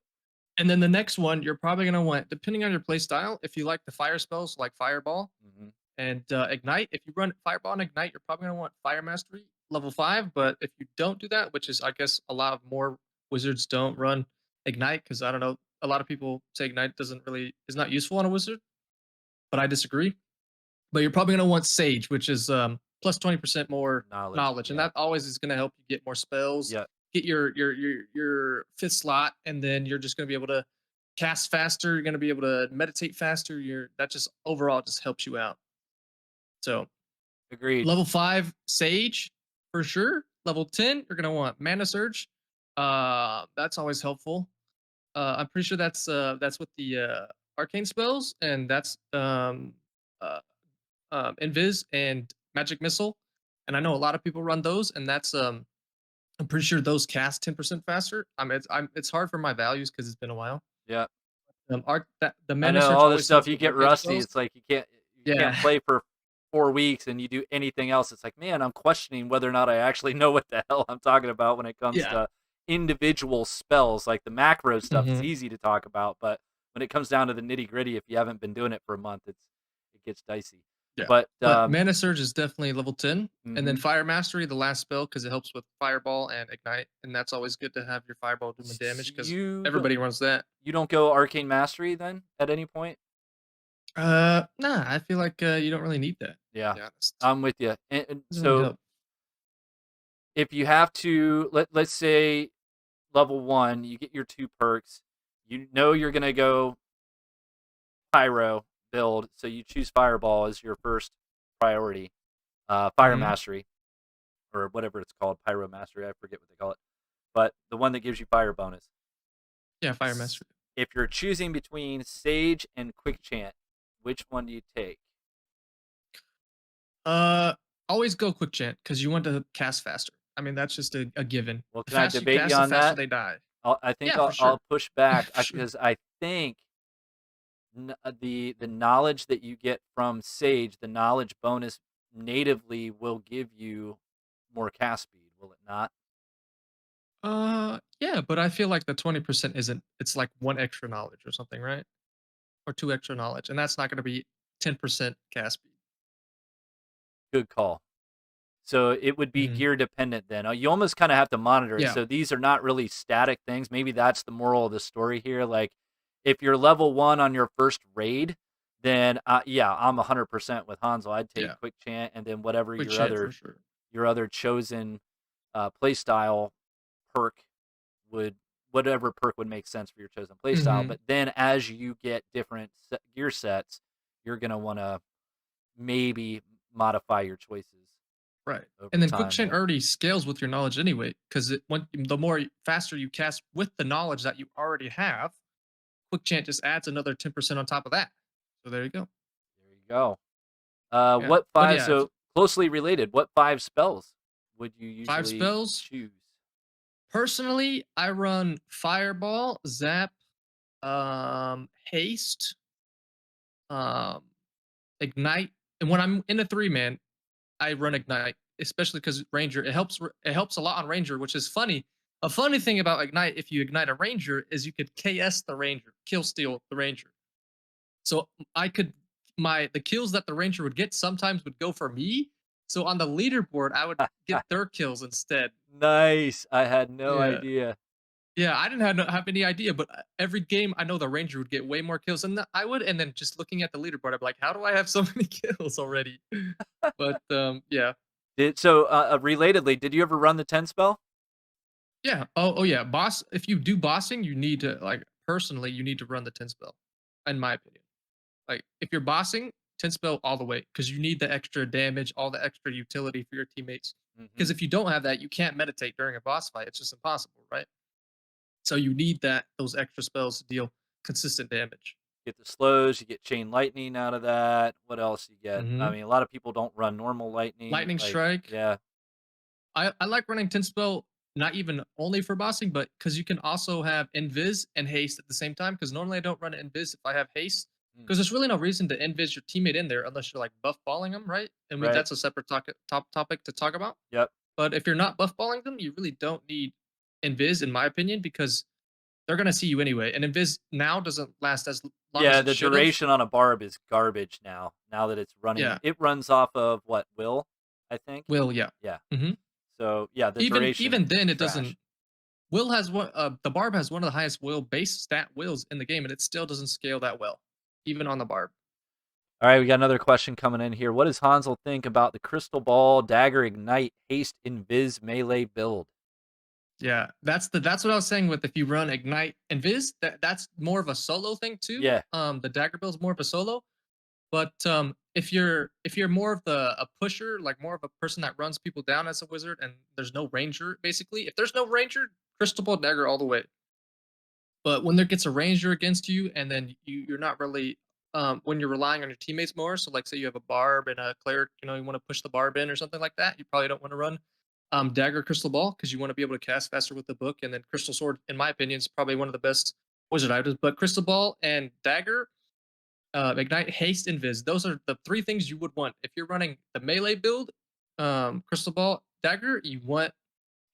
And then the next one, you're probably gonna want, depending on your play style, if you like the fire spells like Fireball Hmm. and Ignite. If you run Fireball and Ignite, you're probably gonna want Fire Mastery level 5. But if you don't do that, which is I guess a lot of more wizards don't run Ignite, because I don't know, a lot of people say Ignite is not useful on a wizard, but I disagree. But you're probably gonna want Sage, which is plus 20% more Knowledge. knowledge, and Yeah. that always is gonna help you get more spells, Yep. get your fifth slot, and then you're just gonna be able to cast faster. You're gonna be able to meditate faster. That just overall just helps you out. So Agreed. level 5 Sage for sure. Level 10, you're gonna want Mana Surge. That's always helpful. I'm pretty sure that's with the arcane spells, and that's uh, Invis and Magic Missile. And I know a lot of people run those, and that's I'm pretty sure those cast 10% faster. It's hard for my values because it's been a while. Yep. The I Mana know Surge all this always stuff. helps You with get arcane rusty. spells. It's like you can't Yeah, play for 4 weeks and you do anything else. It's like, man, I'm questioning whether or not I actually know what the hell I'm talking about when it comes yeah, to individual spells. Like the macro stuff is Mhm. easy to talk about, but when it comes down to the nitty gritty, if you haven't been doing it for a month, it gets dicey. Yeah. But But Mana Surge is definitely level 10. And then mhm. Fire Mastery, the last spell, because it helps with Fireball and Ignite. And that's always good to have your Fireball doing damage because everybody runs that. You don't go Arcane Mastery then at any point? Nah, I feel like you don't really need that, to Yeah, be honest. I'm with you. And Doesn't really so help. if you have to, let's say level 1, you get your 2 perks. You know you're gonna go Pyro build, so you choose Fireball as your first priority. Fire Mhm. Mastery, or whatever it's called, Pyro Mastery, I forget what they call it. But the one that gives you fire bonus. Yeah, Fire Mastery. If you're choosing between Sage and Quick Chant, which one do you take? Always go Quick Chant because you want to cast faster. I mean, that's just a given. Well, The can I faster you debate you cast, the on faster that? they die. I think Yeah, for I'll sure. push back For sure. because I think the knowledge that you get from Sage, the knowledge bonus natively will give you more cast speed, will it not? Yeah, but I feel like the 20% isn't. It's like one extra knowledge or something, right? Or two extra knowledge, and that's not going to be 10% cast speed. Good call. So it would be Mhm. gear dependent then. You almost kind of have to monitor it. Yeah. So these are not really static things. Maybe that's the moral of the story here. Like if you're level 1 on your first raid, then yeah, I'm 100% with Honzell. I'd take Yeah. Quick Chant and then whatever Quick Chant for sure. your other chosen playstyle perk whatever perk would make sense for your chosen playstyle. Mhm. But then as you get different gear sets, you're gonna want to maybe modify your choices Right. over And then Quick time Chant there. already scales with your knowledge anyway, because the more faster you cast with the knowledge that you already have, Quick Chant just adds another 10% on top of that. So there you go. There you go. Yeah. What But five? yeah, So closely related. What 5 spells would you five usually spells. choose? Personally, I run Fireball, Zap, Haste, um, Ignite, and when I'm in a 3-man, I run Ignite, especially because Ranger. It helps a lot on Ranger, which is funny. A funny thing about Ignite, if you ignite a Ranger, is you could KS the Ranger, kill steal the Ranger. So I could the kills that the Ranger would get sometimes would go for me. So on the leaderboard, I would get their kills instead. Nice. I had no Yeah. idea. Yeah, I didn't have any idea, but every game I know the Ranger would get way more kills than I would, and then just looking at the leaderboard, I'm like, how do I have so many kills already? But yeah, Relatedly, did you ever run the 10 spell? yeah. Oh yeah, boss. If you do bossing, you need to personally, you need to run the 10 spell, in my opinion. Like if you're bossing, 10 spell all the way because you need the extra damage, all the extra utility for your teammates. Mm-hmm. Because if you don't have that, you can't meditate during a boss fight. It's just impossible, right? So you need those extra spells to deal consistent damage. Get the slows, you get chain lightning out of that. What else you get? I Hmm. mean, a lot of people don't run normal lightning. Lightning Like, strike. yeah, I like running 10 spell not even only for bossing, but because you can also have invis and haste at the same time. Because normally I don't run invis if I have haste. mm, Because there's really no reason to invis your teammate in there unless you're like buff balling them, right? And right. that's a separate topic to talk about. Yep. But if you're not buff balling them, you really don't need invis, in my opinion, because they're gonna see you anyway. And invis now doesn't last as long as Yeah, it the should have. duration on a barb is garbage now. Now that it's running, Yeah, it runs off of what, Will, I think. will yeah. Yeah. Hmm. So yeah, the Even duration then, is it trash. doesn't. Will has one. The barb has one of the highest will base stat wills in the game, and it still doesn't scale that well, even on the barb. All right, we got another question coming in here. What does Hansel think about the Crystal Ball, Dagger, Ignite, Haste, Invis, Melee build? Yeah, that's what I was saying with if you run ignite and viz, that's more of a solo thing too. Yeah. The dagger build is more of a solo, but if you're more of a pusher, like more of a person that runs people down as a wizard, and there's no ranger, basically, if there's no ranger, crystal ball dagger all the way. But when there gets a ranger against you, and then you're not really when you're relying on your teammates more. So like say you have a barb and a cleric, you want to push the barb in or something like that. You probably don't want to run dagger crystal ball because you want to be able to cast faster with the book. And then crystal sword, in my opinion, is probably one of the best wizard items. But crystal ball and dagger, ignite, haste, and viz. Those are the 3 things you would want if you're running the melee build. Crystal ball, dagger, you want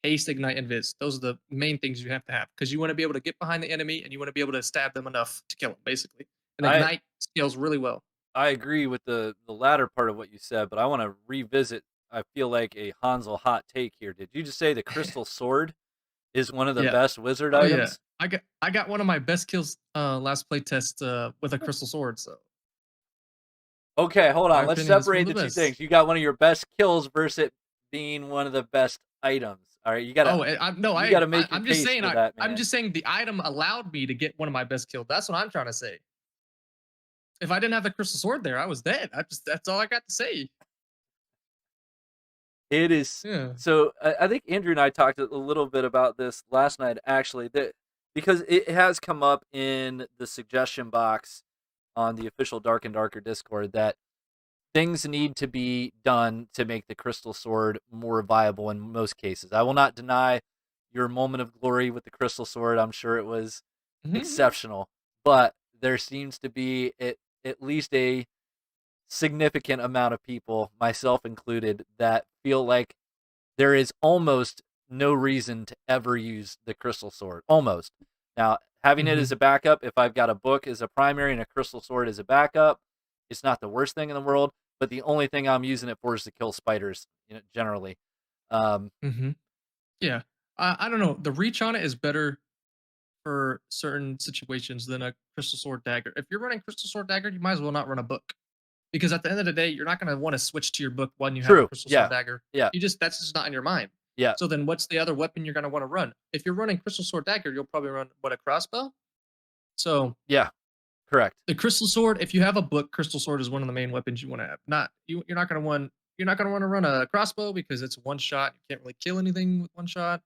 haste, ignite, and viz. Those are the main things you have to have because you want to be able to get behind the enemy and you want to be able to stab them enough to kill them, basically. And I ignite scales really well. I agree with the latter part of what you said, but I want to revisit. I feel like a Honzell hot take here. Did you just say the crystal sword is one of the Yeah. best wizard Oh yeah. items? I got one of my best kills last play test with a crystal sword. So Okay, hold my on. Let's opinion is one separate of the the two best. things. You got one of your best kills versus it being one of the best items. All right, Oh, I'm no, you gotta make your I'm just case saying for that, I'm man. just saying the item allowed me to get one of my best kills. That's what I'm trying to say. If I didn't have the crystal sword there, I was dead. That's all I got to say. It is Yeah. so. I think Andrew and I talked a little bit about this last night, actually, that because it has come up in the suggestion box on the official Dark and Darker Discord that things need to be done to make the crystal sword more viable in most cases. I will not deny your moment of glory with the crystal sword. I'm sure it was Mhm. exceptional, but there seems to be at least a significant amount of people, myself included, that feel like there is almost no reason to ever use the crystal sword. Almost. Now, having it as Mhm. a backup, if I've got a book as a primary and a crystal sword as a backup, it's not the worst thing in the world. But the only thing I'm using it for is to kill spiders, generally. Um, Mhm. Yeah. I don't know. The reach on it is better for certain situations than a crystal sword dagger. If you're running crystal sword dagger, you might as well not run a book because at the end of the day, you're not going to want to switch to your book when you have a True. crystal sword Yeah. dagger. Yeah. That's just not in your mind. Yeah. So then, what's the other weapon you're going to want to run? If you're running crystal sword dagger, you'll probably run a crossbow. So Yeah. Correct. the crystal sword, if you have a book, crystal sword is one of the main weapons you want to have. You're not going to want to run a crossbow because it's one shot. You can't really kill anything with one shot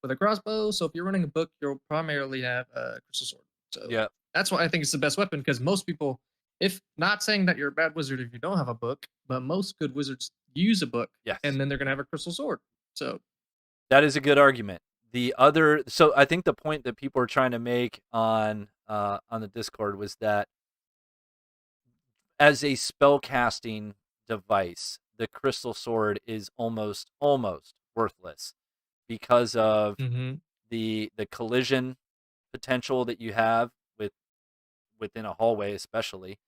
with a crossbow. So if you're running a book, you'll primarily have a crystal sword. So Yeah. that's why I think it's the best weapon because most people, if not saying that you're a bad wizard if you don't have a book, but most good wizards use a book Yes. and then they're gonna have a crystal sword. So That is a good argument. So I think the point that people are trying to make on the Discord was that as a spell casting device, the crystal sword is almost worthless because of mhm, the collision potential that you have within a hallway, especially,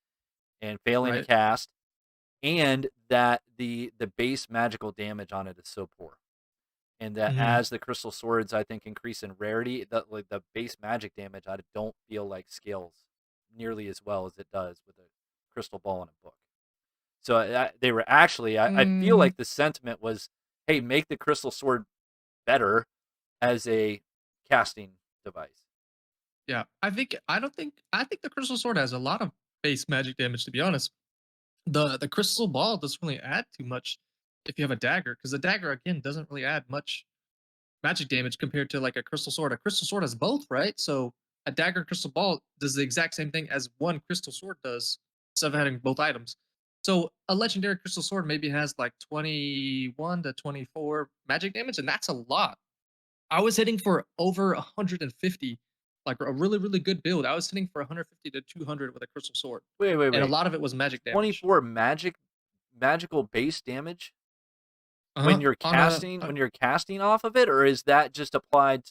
and failing to right. cast, and that the base magical damage on it is so poor. And that Mhm, as the crystal swords, I think, increase in rarity, that like the base magic damage, I don't feel like scales nearly as well as it does with a crystal ball in a book. So they were actually, I feel mm, like the sentiment was, hey, make the crystal sword better as a casting device. yeah. I think the crystal sword has a lot of base magic damage. To be honest, the crystal ball doesn't really add too much if you have a dagger because the dagger again doesn't really add much magic damage compared to like a crystal sword. A crystal sword has both, right? So a dagger and crystal ball does the exact same thing as one crystal sword does, instead of having both items. So a legendary crystal sword maybe has like 21 to 24 magic damage, and that's a lot. I was hitting for over 150, like a really, really good build. I was hitting for 150 to 200 with a crystal sword. Wait, wait, And a wait. lot of it was magic damage. 24 magical base damage Uh-huh. On when you're casting off of it, or is that just applied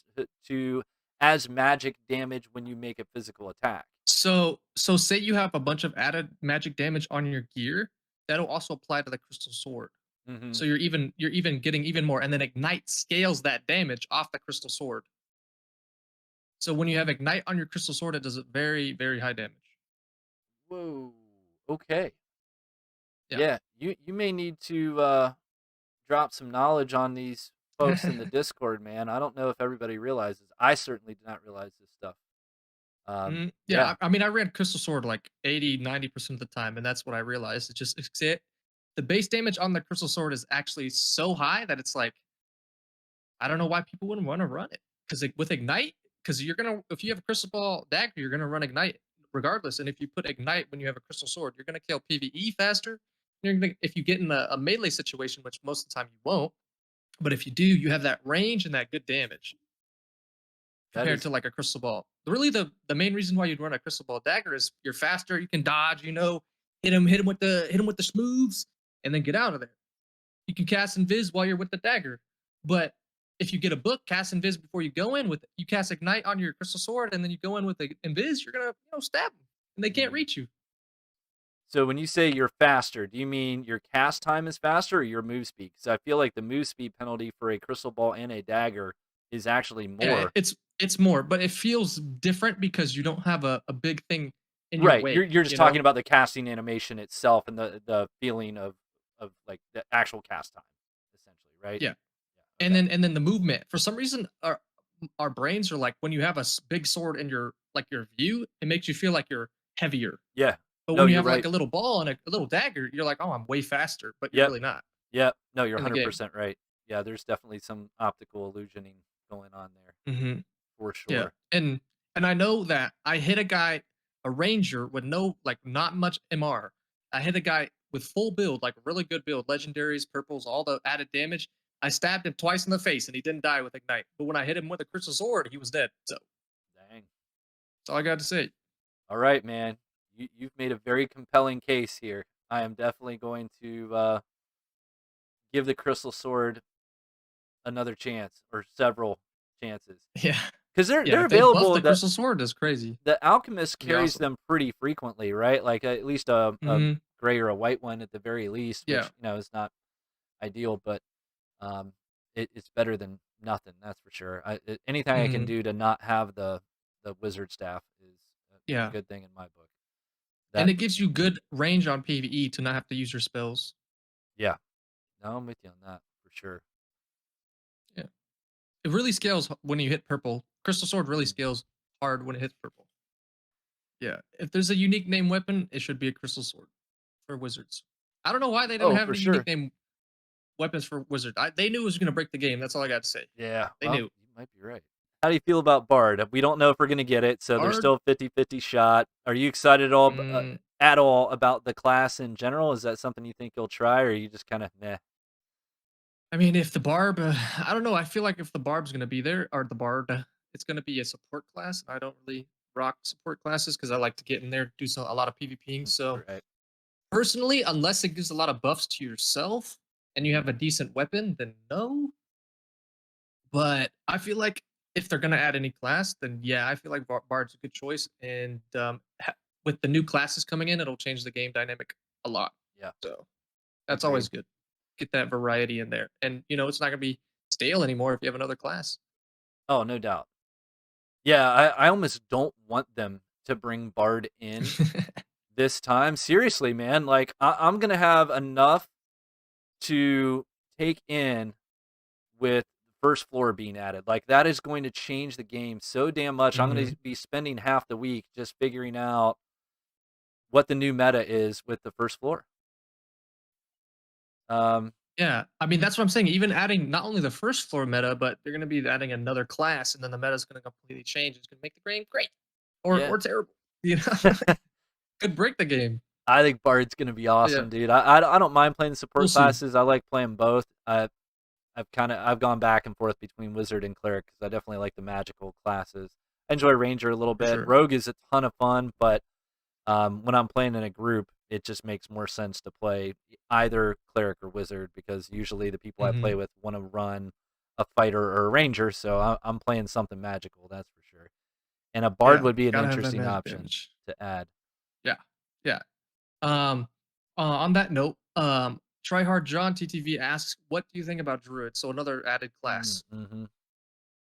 to as magic damage when you make a physical attack? so say you have a bunch of added magic damage on your gear, that'll also apply to the crystal sword. Hmm. So you're even getting even more, and then ignite scales that damage off the crystal sword. So when you have ignite on your crystal sword, it does a very, very high damage. Whoa. Okay. Yeah. Yeah, you may need to drop some knowledge on these folks in the Discord, man. I don't know if everybody realizes. I certainly did not realize this stuff. Yeah, Yeah, I mean, I ran crystal sword like 80, 90% of the time, and that's what I realized. The base damage on the crystal sword is actually so high that it's like I don't know why people wouldn't want to run it because with ignite, because you're gonna if you have a crystal ball dagger, you're gonna run ignite regardless. And if you put ignite when you have a crystal sword, you're gonna kill PVE faster. If you get in a melee situation, which most of the time you won't, but if you do, you have that range and that good damage that compared is to like a crystal ball. Really, the main reason why you'd run a crystal ball dagger is you're faster, you can dodge, hit him hit him with the smooths, and then get out of there. You can cast invis while you're with the dagger, but if you get a book, cast invis before you go in with it. You cast ignite on your crystal sword, and then you go in with the invis, you're gonna stab them, and they can't Mm. reach you. So when you say you're faster, do you mean your cast time is faster or your move speed? Because I feel like the move speed penalty for a crystal ball and a dagger is actually Yeah, more. it's more, but it feels different because you don't have a big thing in your Right. way. You're just You talking know? about the casting animation itself and the feeling of like the actual cast time, essentially, right? Yeah. Yeah. And Okay. then the movement. For some reason, our brains are like when you have a big sword in your view, it makes you feel like you're heavier. Yeah. But No, when you you're have like right. a little ball and a little dagger, you're like, oh, I'm way faster, but you're Yep. really not Yep. No, you're in the game. 100% right. Yeah, there's definitely some optical illusioning going on there Hmm. for Yeah, sure. and I know that I hit a guy, a ranger with no not much MR. I hit a guy with full build, like a really good build, legendaries, purples, all the added damage. I stabbed him twice in the face, and he didn't die with ignite. But when I hit him with a crystal sword, he was dead. So Dang. that's all I got to say. All right, man. You've made a very compelling case here. I am definitely going to give the crystal sword another chance or several chances Yeah, because they're yeah. they're If they buff available. the crystal sword, that's crazy. The alchemist It'd be carries awesome. them pretty frequently, right? Like at least a Hmm. gray or a white one at the very least, which Yeah. is not ideal, but um, it's better than nothing. That's for sure. Anything I can Hmm. do to not have the wizard staff is a Yeah. good thing in my book. And That it gives you good range on PvE to not have to use your spells. yeah, no, I'm with you on that for sure. Yeah. It really scales when you hit purple. Crystal Sword really Mm. scales hard when it hits purple. Yeah. If there's a unique name weapon, it should be a Crystal Sword for wizards. I don't know why they didn't Oh, have for any unique sure. name weapons for wizards. They knew it was going to break the game. That's all I got to say. Yeah, They well, knew. you might be right. How do you feel about Bard? We don't know if we're going to get it, so there's Bard. still a 50-50 shot. Are you excited Mm, at all about the class in general? Is that something you think you'll try, or are you just kind of meh? I mean, if the barb, I don't know. I feel like if the barb's going to be there, or the bard, it's going to be a support class. I don't really rock support classes because I like to get in there, do a lot of PvPing. So Right. personally, unless it gives a lot of buffs to yourself and you have a decent weapon, then no. But I feel like if they're gonna add any class, then yeah, I feel like Bard's a good choice. And with the new classes coming in, it'll change the game dynamic a lot. Yeah. So that's Agreed. always good. Get that variety in there, and it's not gonna be stale anymore if you have another class. Oh, no doubt. Yeah, I almost don't want them to bring Bard in this time. Seriously, man. Like, I'm going to have enough to take in with the first floor being added. Like, that is going to change the game so damn much. I'm going Hmm. to be spending half the week just figuring out what the new meta is with the first floor. Um, Yeah, I mean that's what I'm saying. Even adding not only the first floor meta, but they're gonna be adding another class, and then the meta is gonna completely change. It's gonna make the game great yeah. or terrible. You know, could break the game. I think Bard's going to be Yeah, awesome, dude. I don't mind playing the we'll support see. classes. I like playing both. I've gone back and forth between wizard and cleric because I definitely like the magical classes. I enjoy ranger a little For bit. sure. Rogue is a ton of fun, but when I'm playing in a group, it just makes more sense to play either cleric or wizard because usually the people I play Mhm. with want to run a fighter or a ranger, so I'm playing something magical, that's for sure. And a bard Yeah, would be an gotta have that interesting magic option damage. to add. Yeah, yeah. Um, on that note, Tryhard John TTV asks, "What do you think about Druid?" So another added class, Mm-hmm.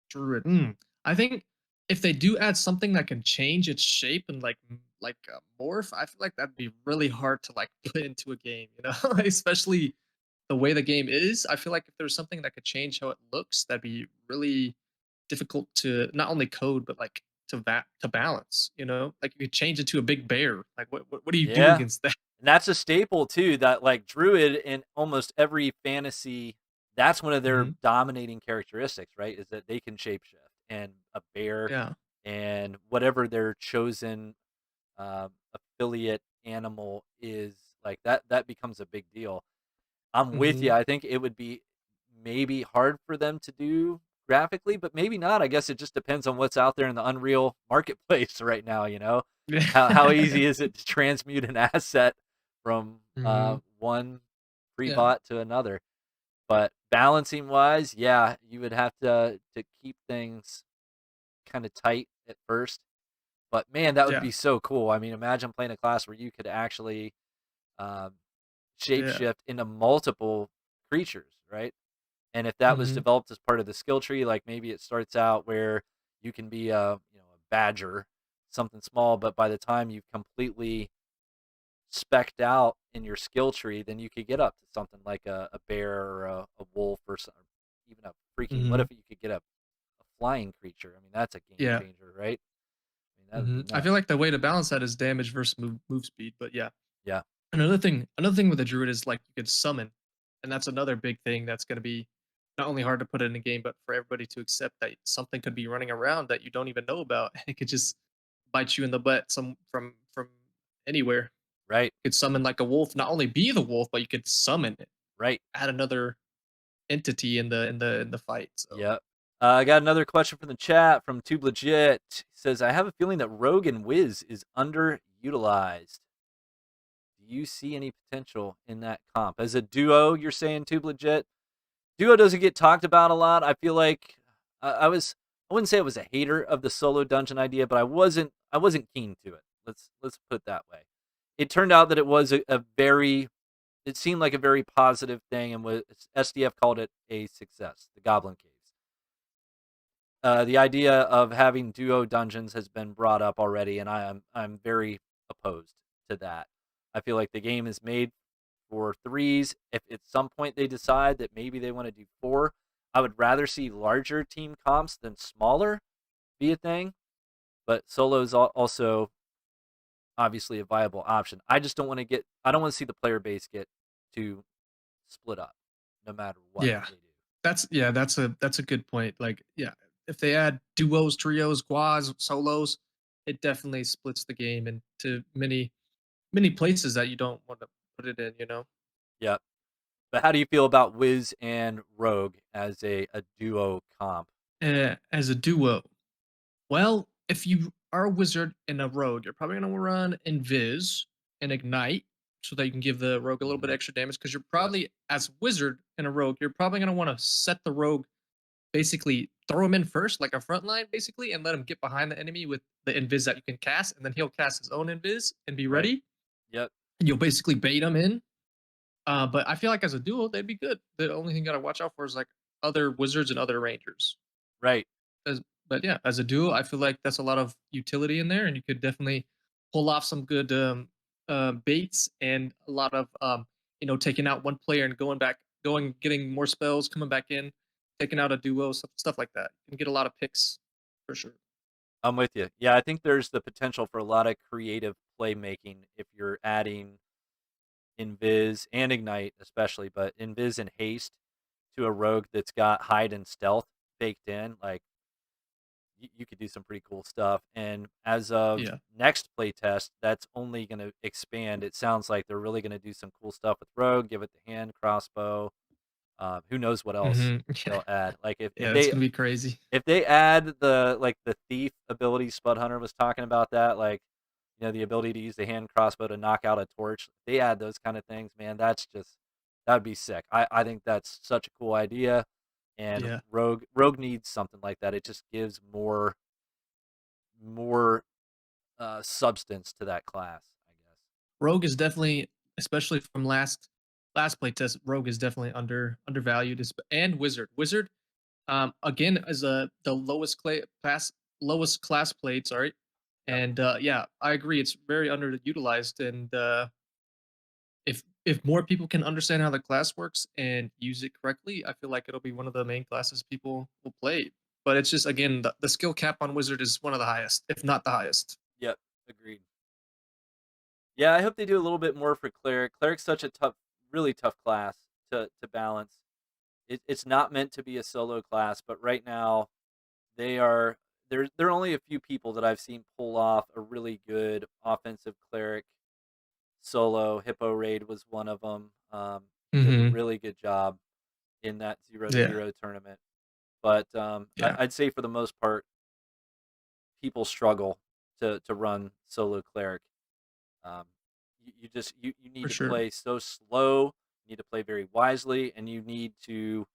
Druid. I think if they do add something that can change its shape and morph, I feel like that'd be really hard to like put into a game. Especially the way the game is. I feel like if there's something that could change how it looks, that'd be really difficult to not only code but like to balance. Like you could change it to a big bear. Like what do you do Yeah. against that? And that's a staple too, that like druid in almost every fantasy, that's one of their Hmm. dominating characteristics, right? Is that they can shapeshift and a bear Yeah. and whatever their chosen affiliate animal is, like that becomes a big deal. I'm with you. Hmm. I think it would be maybe hard for them to do graphically, but maybe not. I guess it just depends on what's out there in the Unreal marketplace right now, How easy is it to transmute an asset from Hmm. one Yeah. pre-bot to another? But balancing wise, yeah, you would have to keep things kind of tight at first. But man, that would Yeah. be so cool. I mean, imagine playing a class where you could actually um, Yeah. shapeshift into multiple creatures, right? And if that was Hmm. developed as part of the skill tree, like maybe it starts out where you can be a badger, something small, but by the time you've completely specced out in your skill tree, then you could get up to something like a bear or a wolf or some, even a freaking. What Hmm. if you could get a flying creature? I mean, that's a game Yeah. changer, right? I mean, that would Hmm. be I feel nuts. like the way to balance that is damage versus move speed. But yeah, Yeah, another thing with the druid is like you could summon, and that's another big thing that's going to be not only hard to put in a game, but for everybody to accept that something could be running around that you don't even know about. It could just bite you in the butt from anywhere. right, You could summon like a wolf, not only be the wolf, but you could summon it, right. add another entity in the fight. So Yep. I got another question from the chat from Tube Legit. He says, I have a feeling that Rogue and Wiz is underutilized. Do you see any potential in that comp? As a duo, you're saying Tube Legit? Duo doesn't get talked about a lot. I feel like I wouldn't say I was a hater of the solo dungeon idea, but I wasn't keen to it. Let's put it that way. It turned out that it was a very it seemed like a very positive thing, and was SDF called it a success, the Goblin Caves. The idea of having duo dungeons has been brought up already, and I'm very opposed to that. I feel like the game is made for threes. If at some point they decide that maybe they want to do four, I would rather see larger team comps than smaller be a thing. But solo is also obviously a viable option. I just don't want to get. I don't want to see the player base get too split up, no matter what yeah, they do. that's a good point. Like yeah, if they add duos, trios, quads, solos, it definitely splits the game into many places that you don't want to put it in. Yep. But how do you feel about Wiz and Rogue as a duo comp? As a duo, well, if you are a wizard and a rogue, you're probably going to run Invis and Ignite so that you can give the rogue a little bit Mhm. extra damage. Because you're Yep. probably, as wizard and a rogue, you're probably going to want to set the rogue, basically throw him in first, like a front line, basically, and let him get behind the enemy with the Invis that you can cast. And then he'll cast his own Invis and be Right. ready. Yep. And you'll basically bait him in. But I feel like as a duo, they'd be good. The only thing you got to watch out for is like other wizards and other rangers. Right. As but yeah, as a duo, I feel like that's a lot of utility in there, and you could definitely pull off some good baits and a lot of taking out one player and going back, getting more spells, coming back in, taking out a duo, stuff like that. You can get a lot of picks for sure. I'm with you. Yeah, I think there's the potential for a lot of creative playmaking if you're adding Invis and Ignite, especially, but Invis and Haste to a rogue that's got hide and stealth baked in. Like you could do some pretty cool stuff. And as of Yeah. next playtest, that's only going to expand. It sounds like they're really going to do some cool stuff with Rogue, give it the hand crossbow. Who knows what else Yeah. they'll add? Like Yeah, that's gonna be crazy. if they add the thief ability, Spud Hunter was talking about that, like the ability to use the hand crossbow to knock out a torch. If they add those kind of things, man. That'd be sick. I think that's such a cool idea. And Yeah. Rogue needs something like that. It just gives more substance to that class, I guess. Rogue is definitely, especially from last playtest, Rogue is definitely undervalued, and Wizard. Again, as the lowest class played, sorry. Yep. And yeah, I agree. It's very underutilized. And if more people can understand how the class works and use it correctly, I feel like it'll be one of the main classes people will play. But it's just again the skill cap on Wizard is one of the highest, if not the highest. Yep. Agreed. Yeah, I hope they do a little bit more for Cleric. Cleric's such a really tough class to balance. It's not meant to be a solo class, but right now they are there are only a few people that I've seen pull off a really good offensive cleric solo. Hippo Raid was one of them. He did a Hmm. really good job in that Yeah. 0-0 tournament. But Yeah. I'd say for the most part, people struggle to run solo cleric. Um, you just you need For to sure. play so slow. You need to play very wisely, and you need to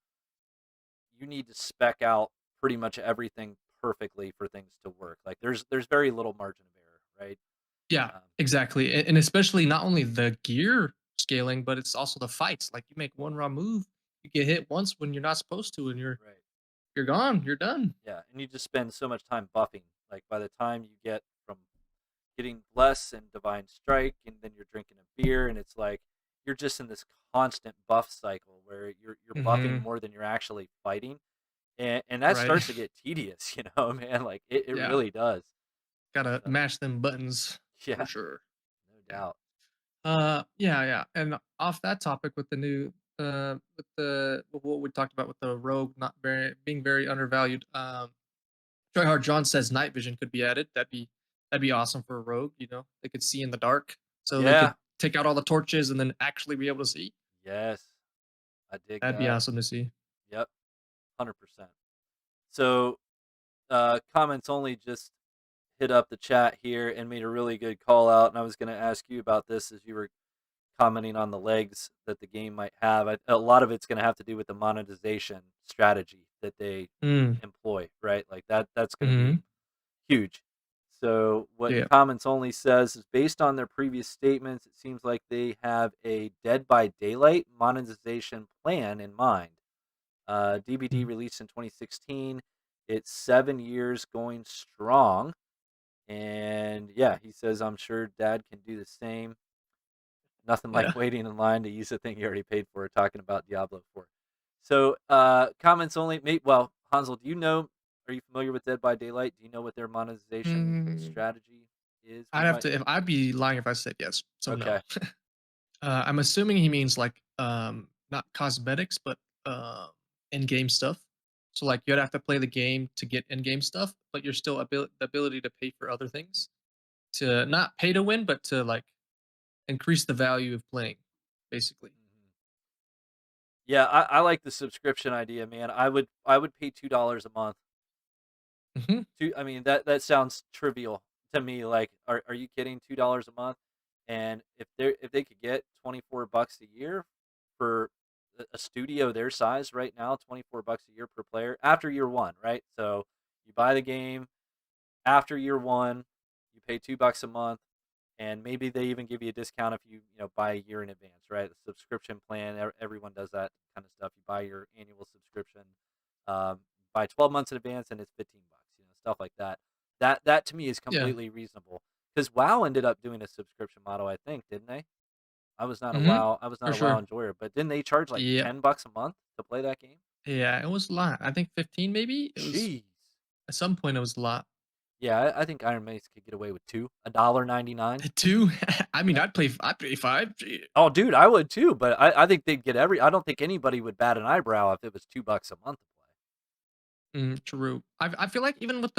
you need to spec out pretty much everything perfectly for things to work. Like there's very little margin of error, right? Yeah, Um, exactly. And especially not only the gear scaling, but it's also the fights. Like you make one wrong move, you get hit once when you're not supposed to, and right. you're gone. You're done. Yeah, and you just spend so much time buffing. Like by the time you get from getting Bless and Divine Strike, and then you're drinking a beer, and it's like you're just in this constant buff cycle where you're buffing Hmm. more than you're actually fighting, and that Right. starts to get tedious, man. Like it Yeah. really does. Gotta So mash them buttons yeah, for sure. no Yeah. doubt. Yeah, yeah. And off that topic with the new with what we talked about with the rogue not very being very undervalued. Tryhard John says night vision could be added. That'd be awesome for a rogue, They could see in the dark. So they could Yeah. take out all the torches and then actually be able to see. Yes, I dig That'd be that. awesome to see. Yep, 100%. So comments only just hit up the chat here and made a really good call out, and I was going to ask you about this as you were commenting on the legs that the game might have. A lot of it's going to have to do with the monetization strategy that they Mm. employ, right? Like that's going to be Hmm. huge. So what Yeah. comments only says is based on their previous statements, it seems like they have a Dead by Daylight monetization plan in mind. DBD Mm. released in 2016. It's 7 years going strong. And yeah, he says, I'm sure dad can do the same. Nothing like Yeah. waiting in line to use a thing you already paid for, talking about Diablo 4. So, comments only. Well, Hansel, do you know, are you familiar with Dead by Daylight? Do you know what their monetization Mm, strategy is? We I'd have might. to. If I'd be lying if I said yes. So no. Okay. I'm assuming he means like not cosmetics, but in-game stuff. So like you'd have to play the game to get in-game stuff, but you're still the ability to pay for other things to not pay to win, but to like increase the value of playing, basically. Mhm. Yeah, I like the subscription idea, man. I would pay $2 a month. Hmm. I mean that sounds trivial to me. Like, are you kidding? $2 a month, and if they could get $24 a year for a studio their size right now, $24 a year per player after year one, right? So you buy the game after year one, you pay $2 a month, and maybe they even give you a discount if you buy a year in advance, right? The subscription plan, everyone does that kind of stuff. You buy your annual subscription, um, buy 12 months in advance, and it's $15, stuff like that. That to me is Yeah. completely reasonable. Because WoW ended up doing a subscription model, I think, didn't they? Hmm. I was not For a WoW sure. enjoyer, but didn't they charge like Yeah. $10 a month to play that game? Yeah. It was a lot. I think 15 maybe. It was Jeez. at some point it was a lot. Yeah, I think Iron Mace could get away with two, $1.99. Two. I mean, Yeah. I'd pay five. Gee. Oh, dude, I would too, but I think they'd get I don't think anybody would bat an eyebrow if it was $2 a month to play. True. I feel like even with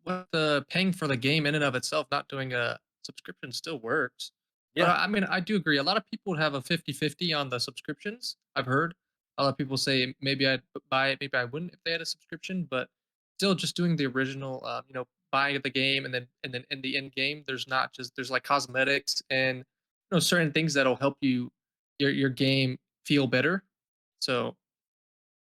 what the paying for the game in and of itself, not doing a subscription still works. But Yeah. I mean, I do agree. A lot of people would have a 50-50 on the subscriptions. I've heard a lot of people say maybe I'd buy it, maybe I wouldn't if they had a subscription. But still, just doing the original, buy the game and then in the end game, there's like cosmetics and certain things that'll help your game feel better. So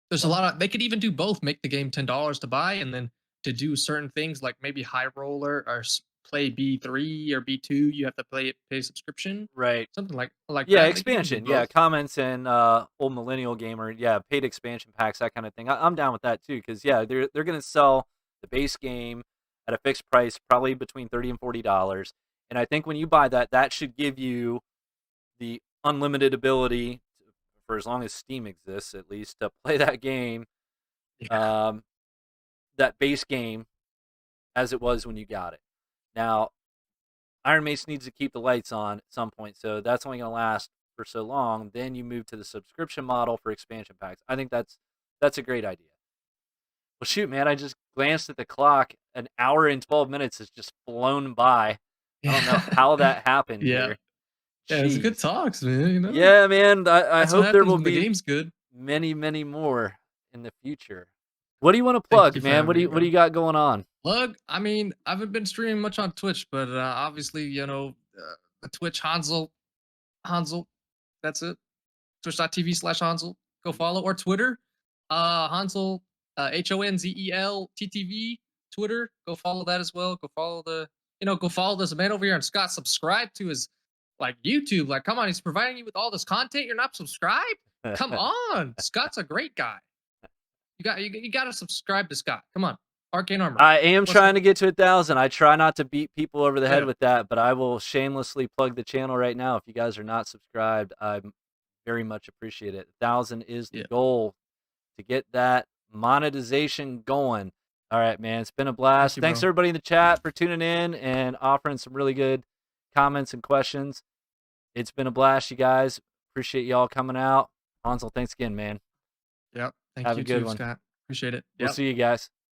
there's a Yep. lot of they could even do both, make the game $10 to buy and then to do certain things like maybe high roller or play B3 or B2, you have to pay subscription. Right. Something like Yeah, that. They could even do expansion. Yeah, both. comments and old millennial gamer. Yeah, paid expansion packs, that kind of thing. I'm down with that too, because yeah, they're gonna sell the base game at a fixed price, probably between $30 and $40. And I think when you buy that, that should give you the unlimited ability for as long as Steam exists, at least, to play that game, Yeah. um, that base game, as it was when you got it. Now, Iron Mace needs to keep the lights on at some point, so that's only going to last for so long. Then you move to the subscription model for expansion packs. I think that's a great idea. Well, shoot, man, I just glanced at the clock. An hour and 12 minutes has just flown by. I don't know Yeah. how that happened Yeah. here. Yeah, it's good Jeez. talks, man. Yeah, man. I That's what hope there happens will when the be game's good. many, many more in the future. What do you want to Thank plug, you for man? having me, What do bro. you got going on? Plug, I mean, I haven't been streaming much on Twitch, but obviously, the Twitch Honzell. That's it. Twitch.tv/Honzell. Go Y- follow or Twitter. Honzell, Honzel TTV, Twitter. Go follow that as well. Go follow go follow this man over here on Scott. Subscribe to his YouTube. Like, come on, he's providing you with all this content. You're not subscribed? Come on, Scott's a great guy. You got to subscribe to Scott. Come on, Arcane Armor. I am trying to get to 1,000. I try not to beat people over the head Yeah. with that, but I will shamelessly plug the channel right now. If you guys are not subscribed, I very much appreciate it. 1,000 is the goal to get that monetization going. All right, man. It's been a blast. Thanks everybody in the chat for tuning in and offering some really good comments and questions. It's been a blast, you guys. Appreciate y'all coming out. Honzell, thanks again, man. Yep. Thank Have you a good too, one. Scott. Appreciate it. We'll see you guys.